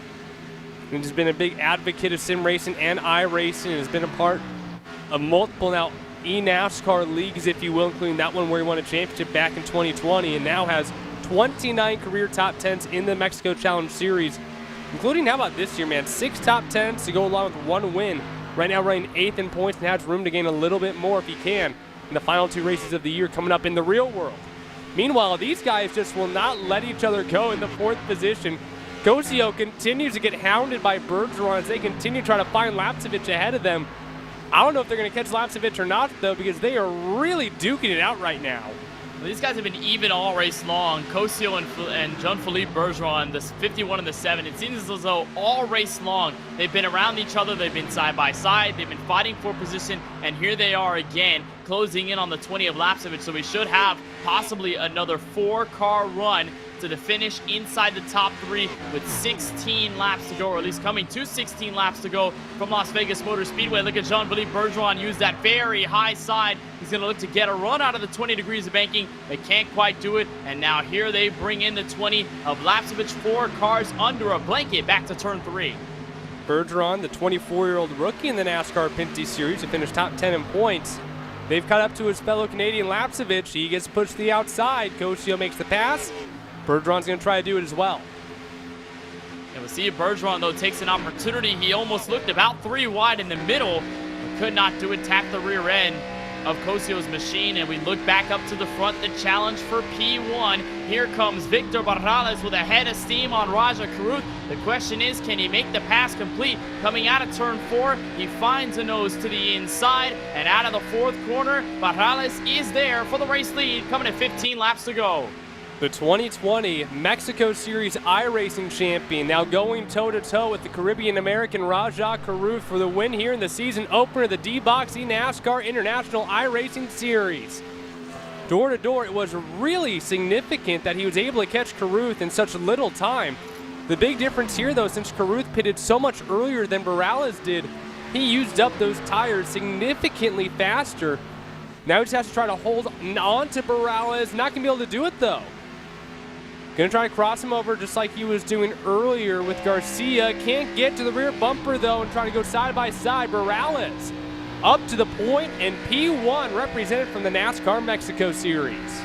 And he's been a big advocate of sim racing and iRacing, and has been a part of multiple now eNASCAR leagues, if you will, including that one where he won a championship back in 2020, and now has 29 career top 10s in the Mexico Challenge Series, including, how about this year, man, 6 top 10s to go along with 1 win. Right now running 8th in points and has room to gain a little bit more if he can in the final 2 races of the year coming up in the real world. Meanwhile, these guys just will not let each other go in the 4th position. Cozio continues to get hounded by Bergeron as they continue to try to find Lapsevich ahead of them. I don't know if they're going to catch Lapsevich or not, though, because they are really duking it out right now. Well, these guys have been even all race long. Cozio and Jean-Philippe Bergeron, the 51 and the 7. It seems as though all race long they've been around each other. They've been side by side. They've been fighting for position. And here they are again, closing in on the 20 of Lapsevich. So we should have possibly another 4-car run to the finish inside the top 3 with 16 laps to go, or at least coming to 16 laps to go from Las Vegas Motor Speedway. Look at Jean-Philippe Bergeron use that very high side. He's going to look to get a run out of the 20 degrees of banking. They can't quite do it, and now here they bring in the 20 of Lapsevich. 4 cars under a blanket back to turn 3. Bergeron, the 24-year-old rookie in the NASCAR Pinty Series, who finished top 10 in points. They've caught up to his fellow Canadian Lapsevich. He gets pushed to the outside. Cozio makes the pass. Bergeron's going to try to do it as well. And we'll see if Bergeron, though, takes an opportunity. He almost looked about 3 wide in the middle, but could not do it. Tapped the rear end of Cozio's machine, and we look back up to the front, the challenge for P1. Here comes Victor Barrales with a head of steam on Raja Caruth. The question is, can he make the pass complete? Coming out of turn 4, he finds a nose to the inside, and out of the 4th corner, Barrales is there for the race lead, coming at 15 laps to go. The 2020 Mexico Series iRacing champion, now going toe-to-toe with the Caribbean-American Rajah Caruth for the win here in the season opener of the D-Box eNASCAR International iRacing Series. Door-to-door, it was really significant that he was able to catch Caruth in such little time. The big difference here, though, since Caruth pitted so much earlier than Morales did, he used up those tires significantly faster. Now he just has to try to hold on to Morales. Not going to be able to do it, though. Going to try to cross him over just like he was doing earlier with Garcia. Can't get to the rear bumper, though, and try to go side by side. Morales up to the point, and P1 represented from the NASCAR Mexico Series.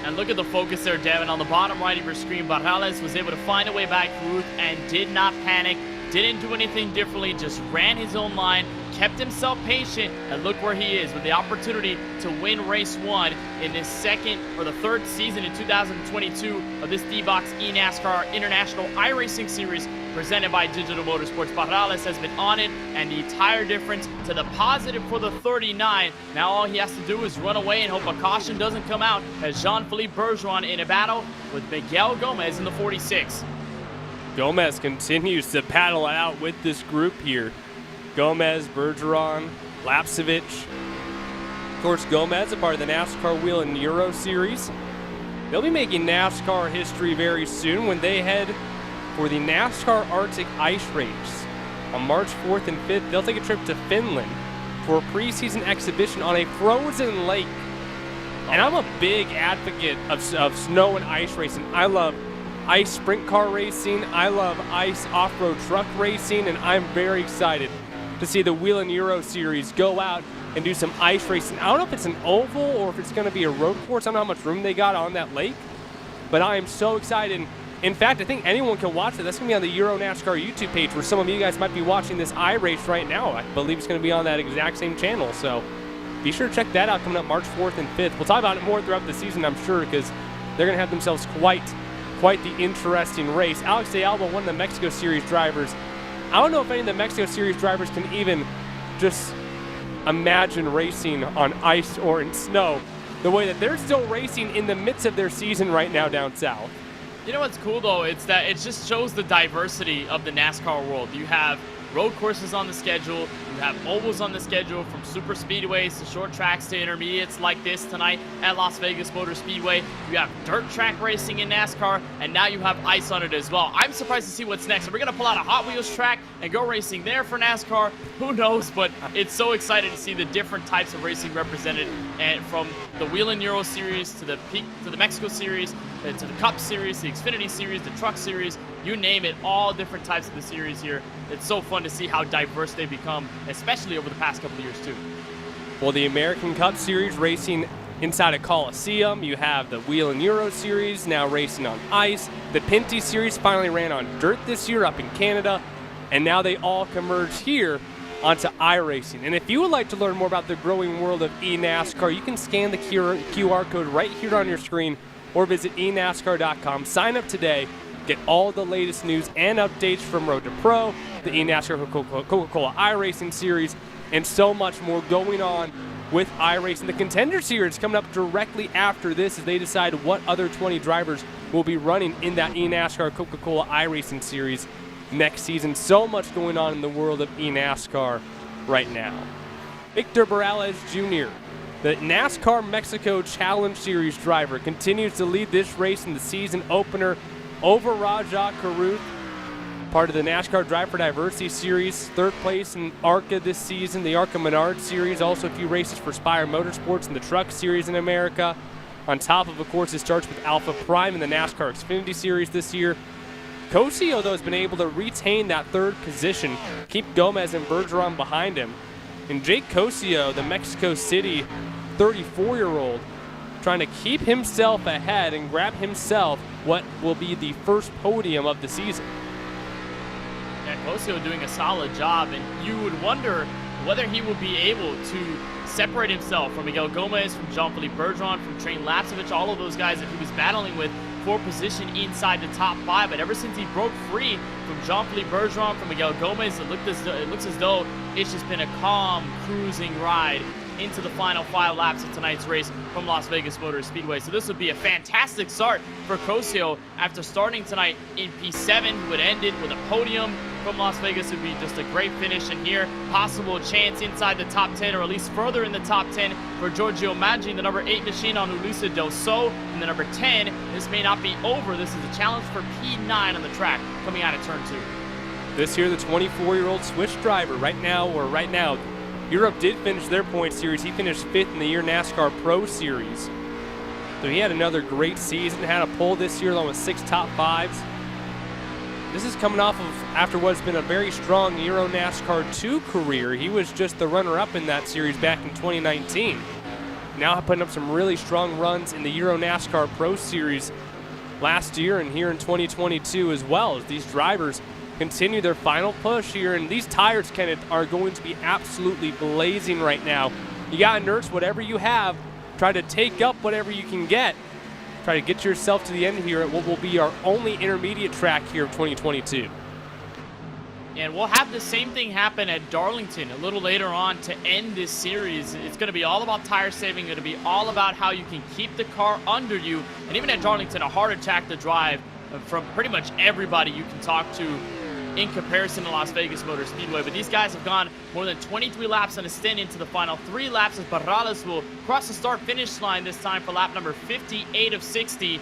And look at the focus there, Devin. On the bottom right of your screen, Morales was able to find a way back through and did not panic, didn't do anything differently, just ran his own line, kept himself patient, and look where he is with the opportunity to win race 1 in this second or the third season in 2022 of this D-Box eNASCAR International iRacing Series presented by Digital Motorsports. Morales has been on it, and the tire difference to the positive for the 39. Now all he has to do is run away and hope a caution doesn't come out as Jean-Philippe Bergeron in a battle with Miguel Gomez in the 46. Gomez continues to battle it out with this group here. Gomez, Bergeron, Lapsevich. Of course, Gomez, a part of the NASCAR Wheel and Euro Series. They'll be making NASCAR history very soon when they head for the NASCAR Arctic Ice Race. On March 4th and 5th, they'll take a trip to Finland for a preseason exhibition on a frozen lake. And I'm a big advocate of snow and ice racing. I love ice sprint car racing. I love ice off-road truck racing, and I'm very excited to see the Wheel and Euro Series go out and do some ice racing. I don't know if it's an oval or if it's going to be a road course. I don't know how much room they got on that lake, but I am so excited. In fact, I think anyone can watch it. That's going to be on the Euro NASCAR YouTube page where some of you guys might be watching this iRace right now. I believe it's going to be on that exact same channel, so be sure to check that out coming up March 4th and 5th. We'll talk about it more throughout the season, I'm sure, because they're going to have themselves quite the interesting race. Alex de Alba, one of the Mexico Series drivers. I don't know if any of the Mexico Series drivers can even just imagine racing on ice or in snow the way that they're still racing in the midst of their season right now down south. You know what's cool, though? It's that it just shows the diversity of the NASCAR world. You have road courses on the schedule. You have ovals on the schedule, from super speedways to short tracks to intermediates like this tonight at Las Vegas Motor Speedway. You have dirt track racing in NASCAR, and now you have ice on it as well. I'm surprised to see what's next. Are we going to pull out a Hot Wheels track and go racing there for NASCAR? Who knows, but it's so exciting to see the different types of racing represented, and from the Wheel and Euro Series to the Mexico Series, to the Cup Series, the Xfinity Series, the Truck Series, you name it, all different types of the series here. It's so fun to see how diverse they become, especially over the past couple of years too. Well, the American Cup Series racing inside a Coliseum. You have the Wheel and Euro Series now racing on ice. The Pinty Series finally ran on dirt this year up in Canada, and now they all converge here onto iRacing. And if you would like to learn more about the growing world of eNASCAR, you can scan the QR code right here on your screen or visit eNASCAR.com. Sign up today. Get all the latest news and updates from Road to Pro, the eNASCAR Coca-Cola iRacing Series, and so much more going on with iRacing. The Contender Series coming up directly after this as they decide what other 20 drivers will be running in that eNASCAR Coca-Cola iRacing Series next season. So much going on in the world of eNASCAR right now. Victor Morales Jr., the NASCAR Mexico Challenge Series driver, continues to lead this race in the season opener over Rajah Caruth, part of the NASCAR Drive for Diversity Series, third place in ARCA this season, the ARCA Menard Series, also a few races for Spire Motorsports in the Truck Series in America. On top of course, it starts with Alpha Prime in the NASCAR Xfinity Series this year. Cosio, though, has been able to retain that third position, keep Gomez and Bergeron behind him. And Jake Cosio, the Mexico City 34-year-old, trying to keep himself ahead and grab himself what will be the first podium of the season. Yeah, Cosio doing a solid job, and you would wonder whether he will be able to separate himself from Miguel Gomez, from Jean-Philippe Bergeron, from Trane Lapsevich, all of those guys that he was battling with for position inside the top 5. But ever since he broke free from Jean-Philippe Bergeron, from Miguel Gomez, it looks as though it's just been a calm, cruising ride into the final 5 laps of tonight's race from Las Vegas Motor Speedway. So this would be a fantastic start for Cosio after starting tonight in P7, who would end it with a podium from Las Vegas. It would be just a great finish in here. Possible chance inside the top 10, or at least further in the top 10 for Giorgio Maggi, the number 8 machine on Ulissa Del Sol. And the number 10, this may not be over. This is a challenge for P9 on the track coming out of turn 2. This year, the 24-year-old Swiss driver right now, Europe did finish their point series. He finished 5th in the eNASCAR Pro Series. So he had another great season, had a pole this year along with 6 top 5s. This is coming off of after what's been a very strong Euro NASCAR 2 career. He was just the runner-up in that series back in 2019. Now putting up some really strong runs in the Euro NASCAR Pro Series last year and here in 2022 as well, as these drivers continue their final push here. And these tires, Kenneth, are going to be absolutely blazing right now. You got to nurse whatever you have. Try to take up whatever you can get. Try to get yourself to the end here at what will be our only intermediate track here of 2022. And we'll have the same thing happen at Darlington a little later on to end this series. It's going to be all about tire saving. It's going to be all about how you can keep the car under you. And even at Darlington, a harder track to drive from pretty much everybody you can talk to in comparison to Las Vegas Motor Speedway. But these guys have gone more than 23 laps on a stint into the final 3 laps as Barrales will cross the start-finish line this time for lap number 58 of 60.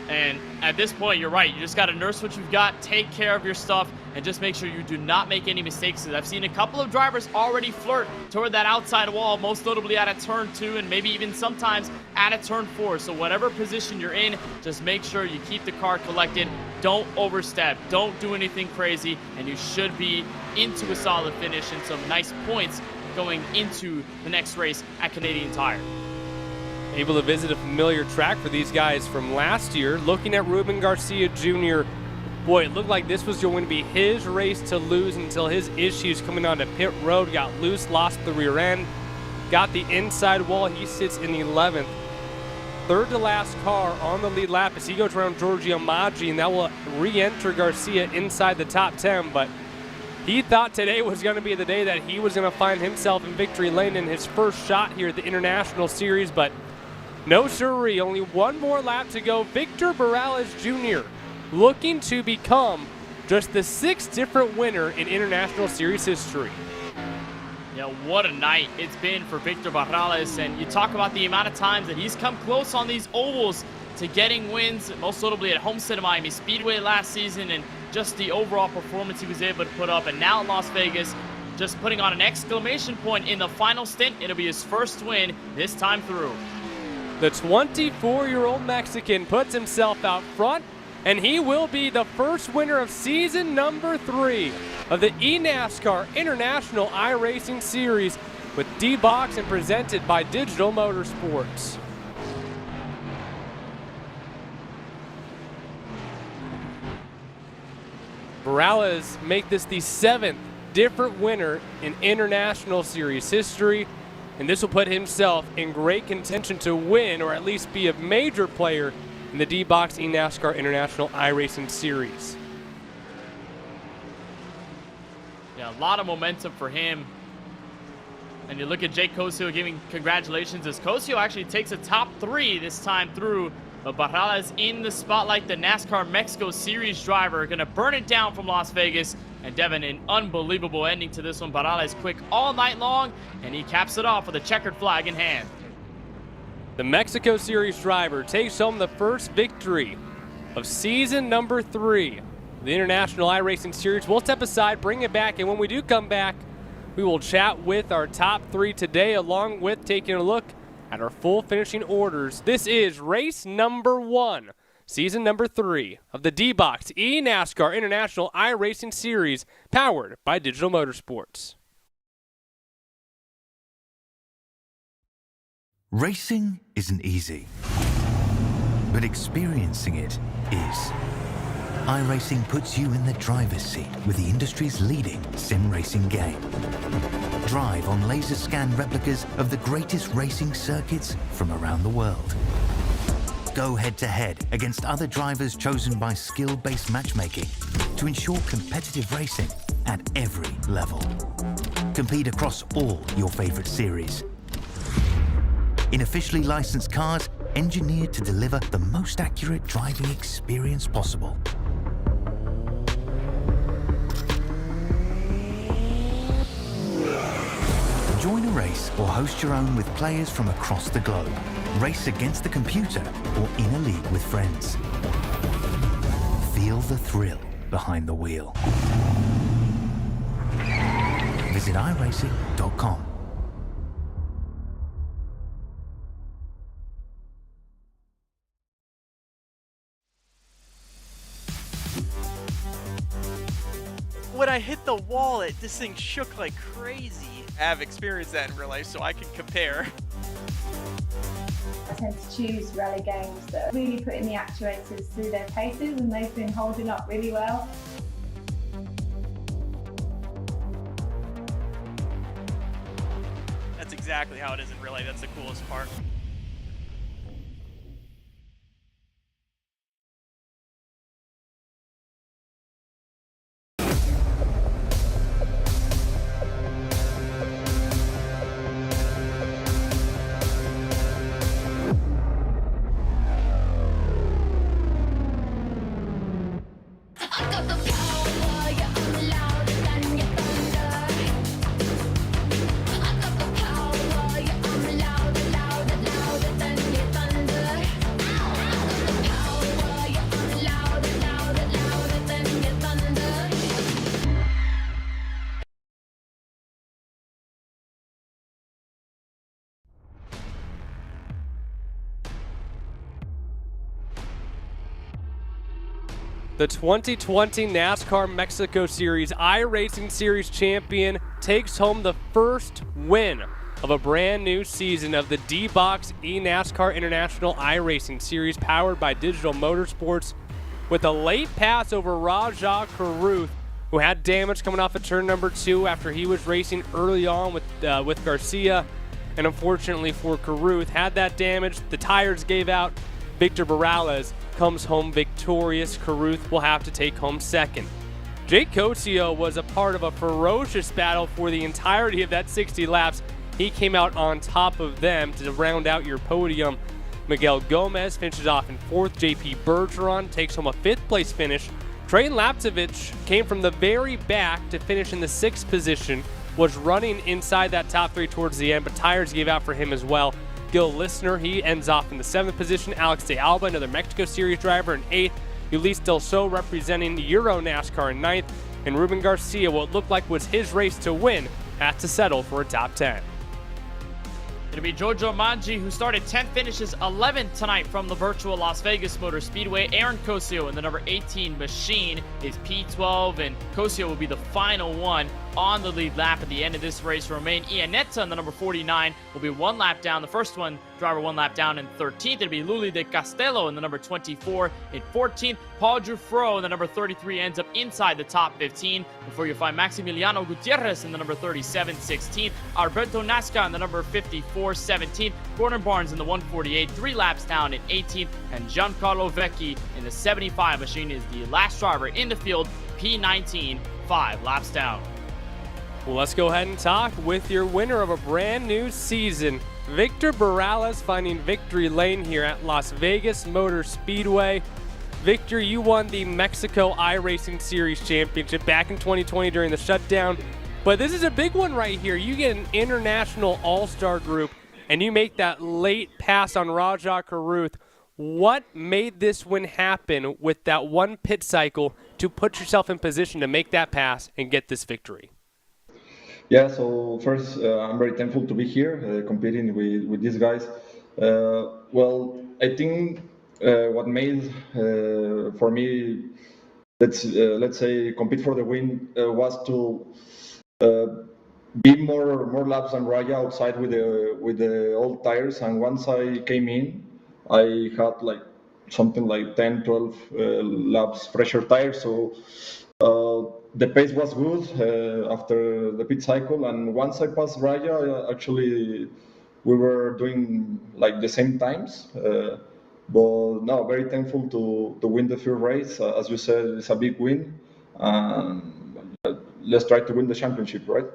And at this point, you're right. You just got to nurse what you've got, take care of your stuff, and just make sure you do not make any mistakes. I've seen a couple of drivers already flirt toward that outside wall, most notably out of turn 2 and maybe even sometimes out of turn 4. So whatever position you're in, just make sure you keep the car collected. Don't overstep. Don't do anything crazy, and you should be into a solid finish and some nice points going into the next race at Canadian Tire. Able to visit a familiar track for these guys from last year. Looking at Ruben Garcia Jr., boy, it looked like this was going to be his race to lose until his issues coming onto pit road got loose, lost the rear end, got the inside wall. He sits in 11th. Third to last car on the lead lap as he goes around Giorgio Maggi, and that will re-enter Garcia inside the top 10. But he thought today was going to be the day that he was going to find himself in victory lane in his first shot here at the International Series, but no siree, only one more lap to go. Victor Barrales Jr. looking to become just the 6th different winner in International Series history. Yeah, what a night it's been for Victor Barrales, and you talk about the amount of times that he's come close on these ovals to getting wins, most notably at Homestead of Miami Speedway last season, and just the overall performance he was able to put up. And now in Las Vegas, just putting on an exclamation point in the final stint. It'll be his first win this time through. The 24-year-old Mexican puts himself out front, and he will be the first winner of season number 3 of the eNASCAR International iRacing Series with D-Box and presented by Digital Motorsports. Barrales make this the 7th different winner in International Series history, and this will put himself in great contention to win, or at least be a major player in the D-Box eNASCAR International iRacing Series. Yeah, a lot of momentum for him. And you look at Jake Cosio giving congratulations as Cosio actually takes a top 3 this time through. But Barrales in the spotlight, the NASCAR Mexico Series driver, going to burn it down from Las Vegas. And Devin, an unbelievable ending to this one. Barrales quick all night long, and he caps it off with a checkered flag in hand. The Mexico Series driver takes home the first victory of season number 3 of the International iRacing Series. We'll step aside, bring it back, and when we do come back, we will chat with our top 3 today, along with taking a look at our full finishing orders. This is race number 1, season number 3 of the D-Box eNASCAR International iRacing Series, powered by Digital Motorsports. Racing isn't easy, but experiencing it is. iRacing puts you in the driver's seat with the industry's leading sim racing game. Drive on laser scan replicas of the greatest racing circuits from around the world. Go head-to-head against other drivers chosen by skill-based matchmaking to ensure competitive racing at every level. compete across all your favorite series. In officially licensed cars, engineered to deliver the most accurate driving experience possible. Join a race or host your own with players from across the globe. Race against the computer or in a league with friends. Feel the thrill behind the wheel. Visit iRacing.com. When I hit the wall, this thing shook like crazy. I have experienced that in real life, so I can compare. I tend to choose rally games that are really putting the actuators through their paces, and they've been holding up really well. That's exactly how it is in real life. That's the coolest part. The 2020 NASCAR Mexico Series iRacing Series champion takes home the first win of a brand new season of the D-Box eNASCAR International iRacing Series powered by Digital Motorsports with a late pass over Rajah Caruth, who had damage coming off of turn number 2 after he was racing early on with Garcia. And unfortunately for Caruth, had that damage, the tires gave out. Victor Morales comes home victorious. Caruth will have to take home second. Jake Cosio was a part of a ferocious battle for the entirety of that 60 laps. He came out on top of them to round out your podium. Miguel Gomez finishes off in 4th. JP Bergeron takes home a 5th place finish. Trey Lapcevich came from the very back to finish in the 6th position, was running inside that top 3 towards the end, but tires gave out for him as well. Gil Listner, he ends off in the 7th position. Alex de Alba, another Mexico Series driver, in 8th. Ulis Del Sol representing Euro NASCAR in 9th. And Ruben Garcia, what looked like was his race to win, had to settle for a top 10. It'll be Giorgio Maggi, who started 10th, finishes 11th tonight from the virtual Las Vegas Motor Speedway. Aaron Cosio in the number 18 machine is P12, and Cosio will be the final one on the lead lap at the end of this race. Romain Iannetta in the number 49 will be 1 lap down. The first one driver 1 lap down in 13th. It'll be Luli de Castello in the number 24 in 14th. Paul Giuffreau in the number 33 ends up inside the top 15 before you find Maximiliano Gutierrez in the number 37 16th. Alberto Nasca in the number 54 17th. Gordon Barnes in the 148 3 laps down in 18th. And Giancarlo Vecchi in the 75 machine is the last driver in the field, P19 5 laps down. Well, let's go ahead and talk with your winner of a brand new season, Victor Morales, finding victory lane here at Las Vegas Motor Speedway. Victor, you won the Mexico iRacing Series Championship back in 2020 during the shutdown, but this is a big one right here. You get an international all-star group, and you make that late pass on Rajah Caruth. What made this win happen with that one pit cycle to put yourself in position to make that pass and get this victory? Yeah, so first, I'm very thankful to be here competing with these guys. Well, I think what made for me, let's say, compete for the win was to be more laps than Raya outside with the old tires. And once I came in, I had like something like 10, 12 laps fresher tires. So the pace was good after the pit cycle, and once I passed Raya, actually we were doing like the same times. But no, very thankful to win the first race. As you said, it's a big win. Let's try to win the championship, right?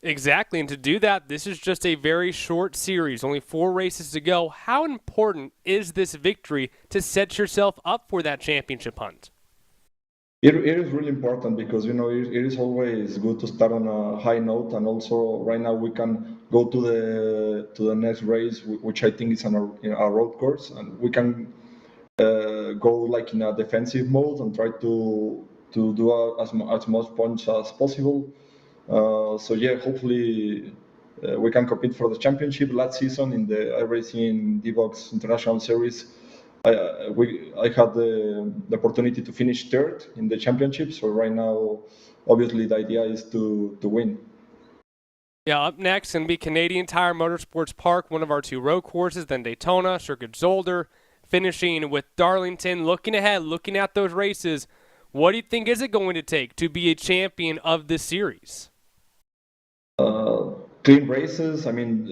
Exactly, and to do that, this is just a very short series, only 4 races to go. How important is this victory to set yourself up for that championship hunt? It is really important because it is always good to start on a high note, and also right now we can go to the next race, which I think is on a road course, and we can go like in a defensive mode and try to do as much points as possible. So yeah, hopefully we can compete for the championship. Last season in the iRacing D-Box International Series, I had the opportunity to finish third in the championship. So right now, obviously, the idea is to win. Yeah, up next going to be Canadian Tire Motorsports Park, one of our 2 road courses, then Daytona, Circuit Zolder, finishing with Darlington. Looking ahead, looking at those races, what do you think is it going to take to be a champion of this series? Clean races. I mean,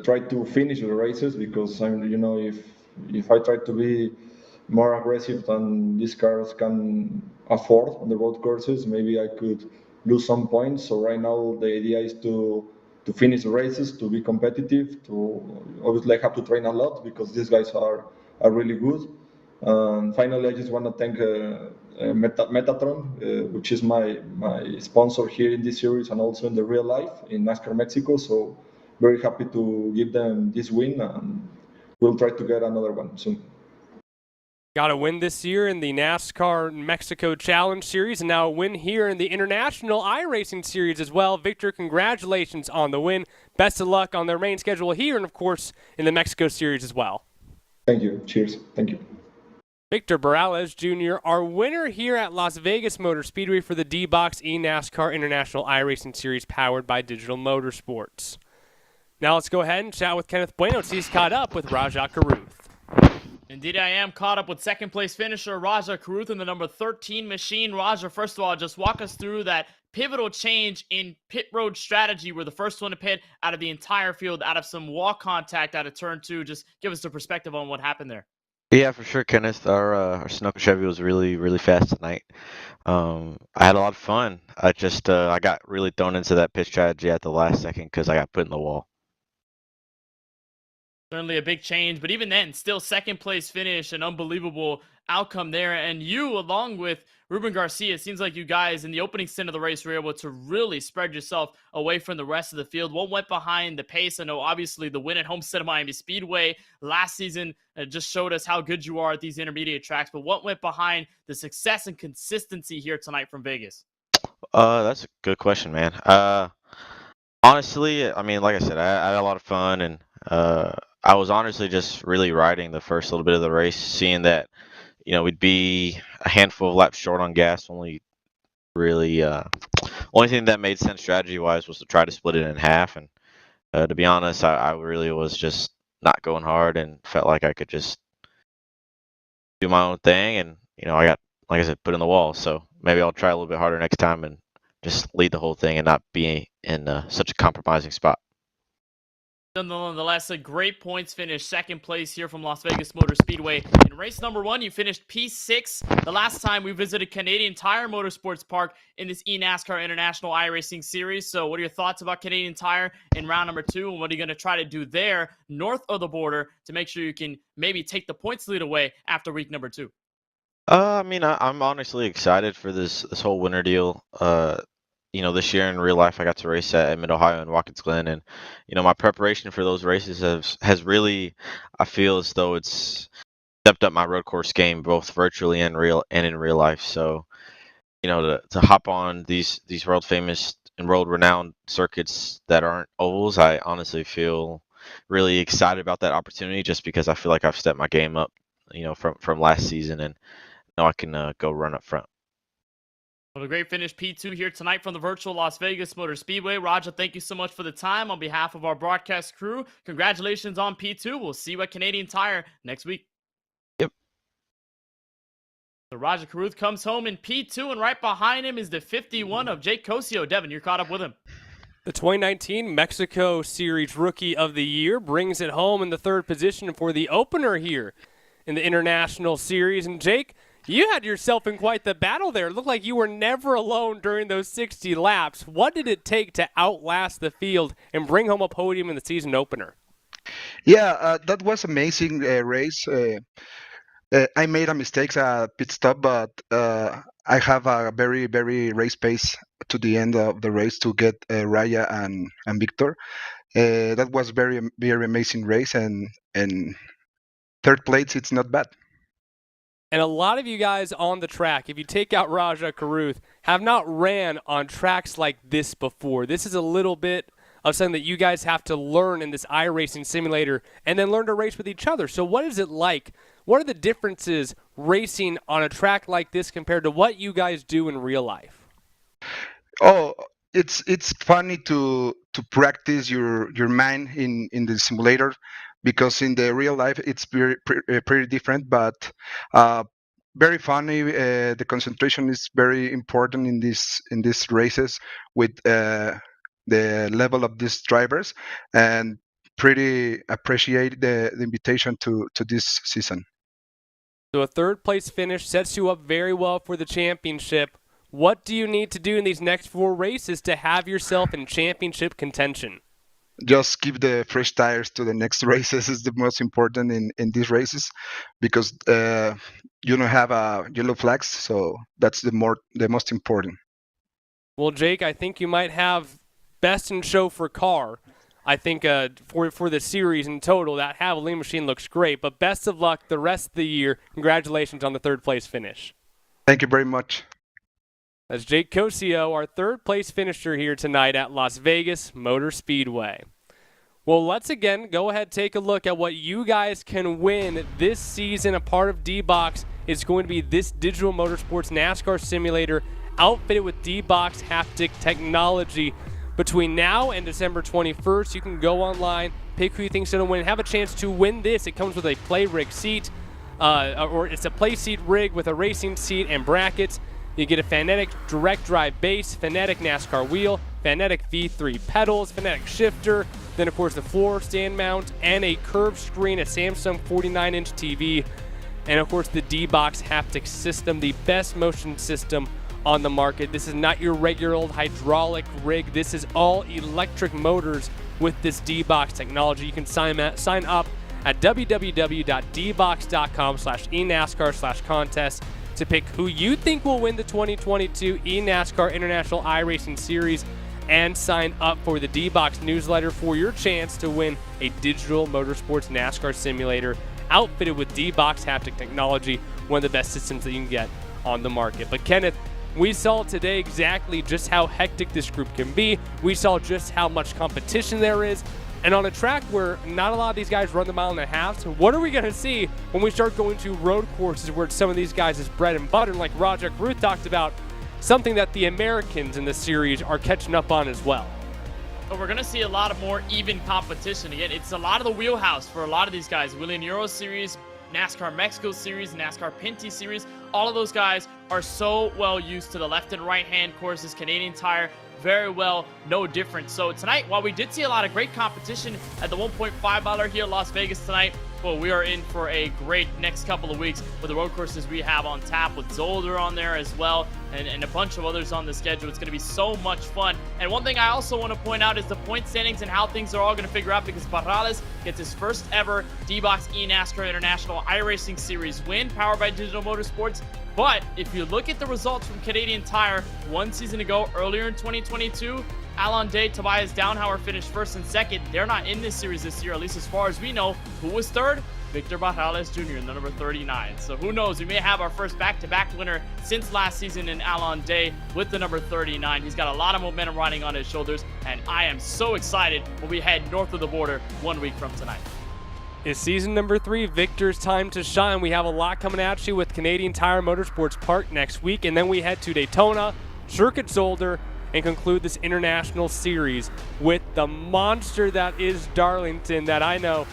try to finish the races because if I try to be more aggressive than these cars can afford on the road courses, maybe I could lose some points. So right now the idea is to finish the races, to be competitive. To obviously I have to train a lot because these guys are really good. And finally, I just want to thank Metatron, which is my sponsor here in this series and also in the real life in NASCAR Mexico. So very happy to give them this win, and we'll try to get another one soon. Got a win this year in the NASCAR Mexico Challenge Series, and now a win here in the International iRacing Series as well. Victor, congratulations on the win. Best of luck on their main schedule here and, of course, in the Mexico Series as well. Thank you. Cheers. Thank you. Victor Morales Jr., our winner here at Las Vegas Motor Speedway for the D-Box eNASCAR International iRacing Series powered by Digital Motorsports. Now let's go ahead and chat with Kenneth Bueno. He's caught up with Rajah Caruth. Indeed, I am caught up with second-place finisher Rajah Caruth in the number 13 machine. Rajah, first of all, just walk us through that pivotal change in pit road strategy. We're the first one to pit out of the entire field, out of some wall contact out of turn 2. Just give us the perspective on what happened there. Yeah, for sure, Kenneth. Our Sunoco Chevy was really, really fast tonight. I had a lot of fun. I got really thrown into that pit strategy at the last second because I got put in the wall. Certainly a big change, but even then, still second place finish, an unbelievable outcome there. And you, along with Ruben Garcia, it seems like you guys in the opening stint of the race were able to really spread yourself away from the rest of the field. What went behind the pace? I know obviously the win at Homestead of Miami Speedway last season just showed us how good you are at these intermediate tracks, but what went behind the success and consistency here tonight from Vegas? That's a good question, man. Honestly, I mean, like I said, I had a lot of fun, and I was honestly just really riding the first little bit of the race, seeing that, we'd be a handful of laps short on gas. Only thing that made sense strategy-wise was to try to split it in half. And to be honest, I really was just not going hard and felt like I could just do my own thing. And, I got, like I said, put in the wall. So maybe I'll try a little bit harder next time and just lead the whole thing and not be in such a compromising spot. Nonetheless, a great points finish, second place here from Las Vegas Motor Speedway. In race number 1, you finished P6 the last time we visited Canadian Tire Motorsports Park in this eNASCAR International iRacing Series. So what are your thoughts about Canadian Tire in round number 2, and what are you going to try to do there north of the border to make sure you can maybe take the points lead away after week number 2? I mean, I'm honestly excited for this whole winter deal. This year in real life, I got to race at Mid-Ohio and Watkins Glen, and my preparation for those races has really, I feel as though it's stepped up my road course game, both virtually and in real life. So, to hop on these world famous and world renowned circuits that aren't ovals, I honestly feel really excited about that opportunity, just because I feel like I've stepped my game up, from last season, and I can go run up front. Well, a great finish P2 here tonight from the virtual Las Vegas Motor Speedway. Rajah, thank you so much for the time. On behalf of our broadcast crew, congratulations on P2. We'll see you at Canadian Tire next week. Yep. So Rajah Caruth comes home in P2, and right behind him is the 51 of Jake Cosio. Devin, you're caught up with him. The 2019 Mexico Series Rookie of the Year brings it home in the 3rd position for the opener here in the International Series. And Jake, You had yourself in quite the battle there. It looked like you were never alone during those 60 laps. What did it take to outlast the field and bring home a podium in the season opener? Yeah, that was amazing race. I made a mistake at pit stop, but I have a very, very race pace to the end of the race to get Raya and Victor. That was very, very amazing race, and third place, it's not bad. And a lot of you guys on the track, if you take out Raja Karuth, have not ran on tracks like this before. This is a little bit of something that you guys have to learn in this iRacing simulator and then learn to race with each other. So what is it like? What are the differences racing on a track like this compared to what you guys do in real life? Oh, it's funny to practice your mind in the simulator, because in the real life it's pretty different, but very funny. The concentration is very important in these races with the level of these drivers, and pretty appreciate the invitation to this season. So a third place finish sets you up very well for the championship. What do you need to do in these next 4 races to have yourself in championship contention? Just keep the fresh tires to the next races is the most important in these races, because you don't have yellow flags, so that's the most important. Well, Jake, I think you might have best in show for car. I think for the series in total, that Javelin machine looks great. But best of luck the rest of the year. Congratulations on the third place finish. Thank you very much. That's Jake Cosio, our third place finisher here tonight at Las Vegas Motor Speedway. Well, let's again go ahead and take a look at what you guys can win this season. A part of D-Box is going to be this digital motorsports NASCAR simulator outfitted with D-Box haptic technology. Between now and December 21st, you can go online, pick who you think's going to win, have a chance to win this. It comes with a play rig seat, or it's a play seat rig with a racing seat and brackets. You get a Fanetic direct drive base, Fanetic NASCAR wheel, Fanetic V3 pedals, Fanetic shifter, then of course the floor stand mount, and a curved screen, a Samsung 49-inch TV, and of course the D-Box haptic system, the best motion system on the market. This is not your regular old hydraulic rig. This is all electric motors with this D-Box technology. You can sign up at www.dbox.com/eNASCAR/contest to pick who you think will win the 2022 eNASCAR International iRacing Series, and sign up for the D-Box newsletter for your chance to win a digital motorsports NASCAR simulator outfitted with D-Box haptic technology, one of the best systems that you can get on the market. But Kenneth, we saw today exactly just how hectic this group can be. We saw just how much competition there is. And on a track where not a lot of these guys run the mile and a half, so what are we going to see when we start going to road courses where some of these guys is bread and butter, like Roger Ruth talked about, something that the Americans in the series are catching up on as well? But we're going to see a lot of more even competition. Again, it's a lot of the wheelhouse for a lot of these guys. William Euro Series, NASCAR Mexico Series, NASCAR Pinty Series, all of those guys are so well used to the left and right hand courses. Canadian Tire, very well, no different. So tonight, while we did see a lot of great competition at the $1.5 mile here at Las Vegas tonight, well, we are in for a great next couple of weeks with the road courses we have on tap, with Zolder on there as well, and a bunch of others on the schedule. It's going to be so much fun. And one thing I also want to point out is the point standings and how things are all going to figure out, because Barrales gets his first ever D-Box eNASCAR International iRacing Series win, powered by Digital Motorsports. But if you look at the results from Canadian Tire one season ago, earlier in 2022, Alon Day, Tobias Downhauer finished first and second. They're not in this series this year, at least as far as we know. Who was third? Victor Barrales Jr. in the number 39. So who knows? We may have our first back-to-back winner since last season in Alon Day with the number 39. He's got a lot of momentum riding on his shoulders, and I am so excited when we head north of the border 1 week from tonight. It's season number 3, Victor's time to shine. We have a lot coming at you with Canadian Tire Motorsports Park next week, and then we head to Daytona, Circuit Zolder, and conclude this international series with the monster that is Darlington, that I know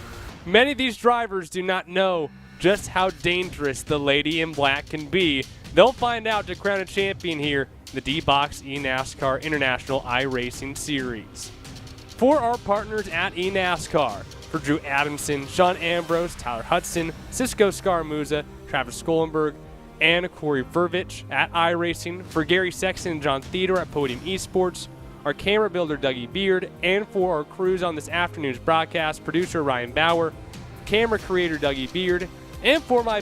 many of these drivers do not know just how dangerous the Lady in Black can be. They'll find out to crown a champion here in the D-Box eNASCAR International iRacing Series. For our partners at eNASCAR, for Drew Adamson, Sean Ambrose, Tyler Hudson, Cisco Scaramuza, Travis Skolenberg, and Corey Vervich at iRacing. For Gary Sexton and John Theodore at Podium Esports. Our camera builder, Dougie Beard. And for our crews on this afternoon's broadcast, producer Ryan Bauer, camera creator Dougie Beard, and for my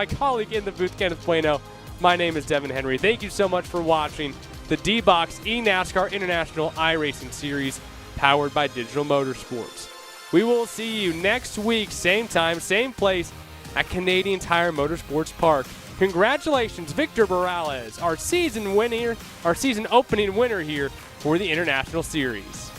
colleague in the booth, Kenneth Bueno, my name is Devin Henry. Thank you so much for watching the D-Box eNASCAR International iRacing Series powered by Digital Motorsports. We will see you next week, same time, same place at Canadian Tire Motorsports Park. Congratulations, Victor Morales, our season opening winner here for the International Series.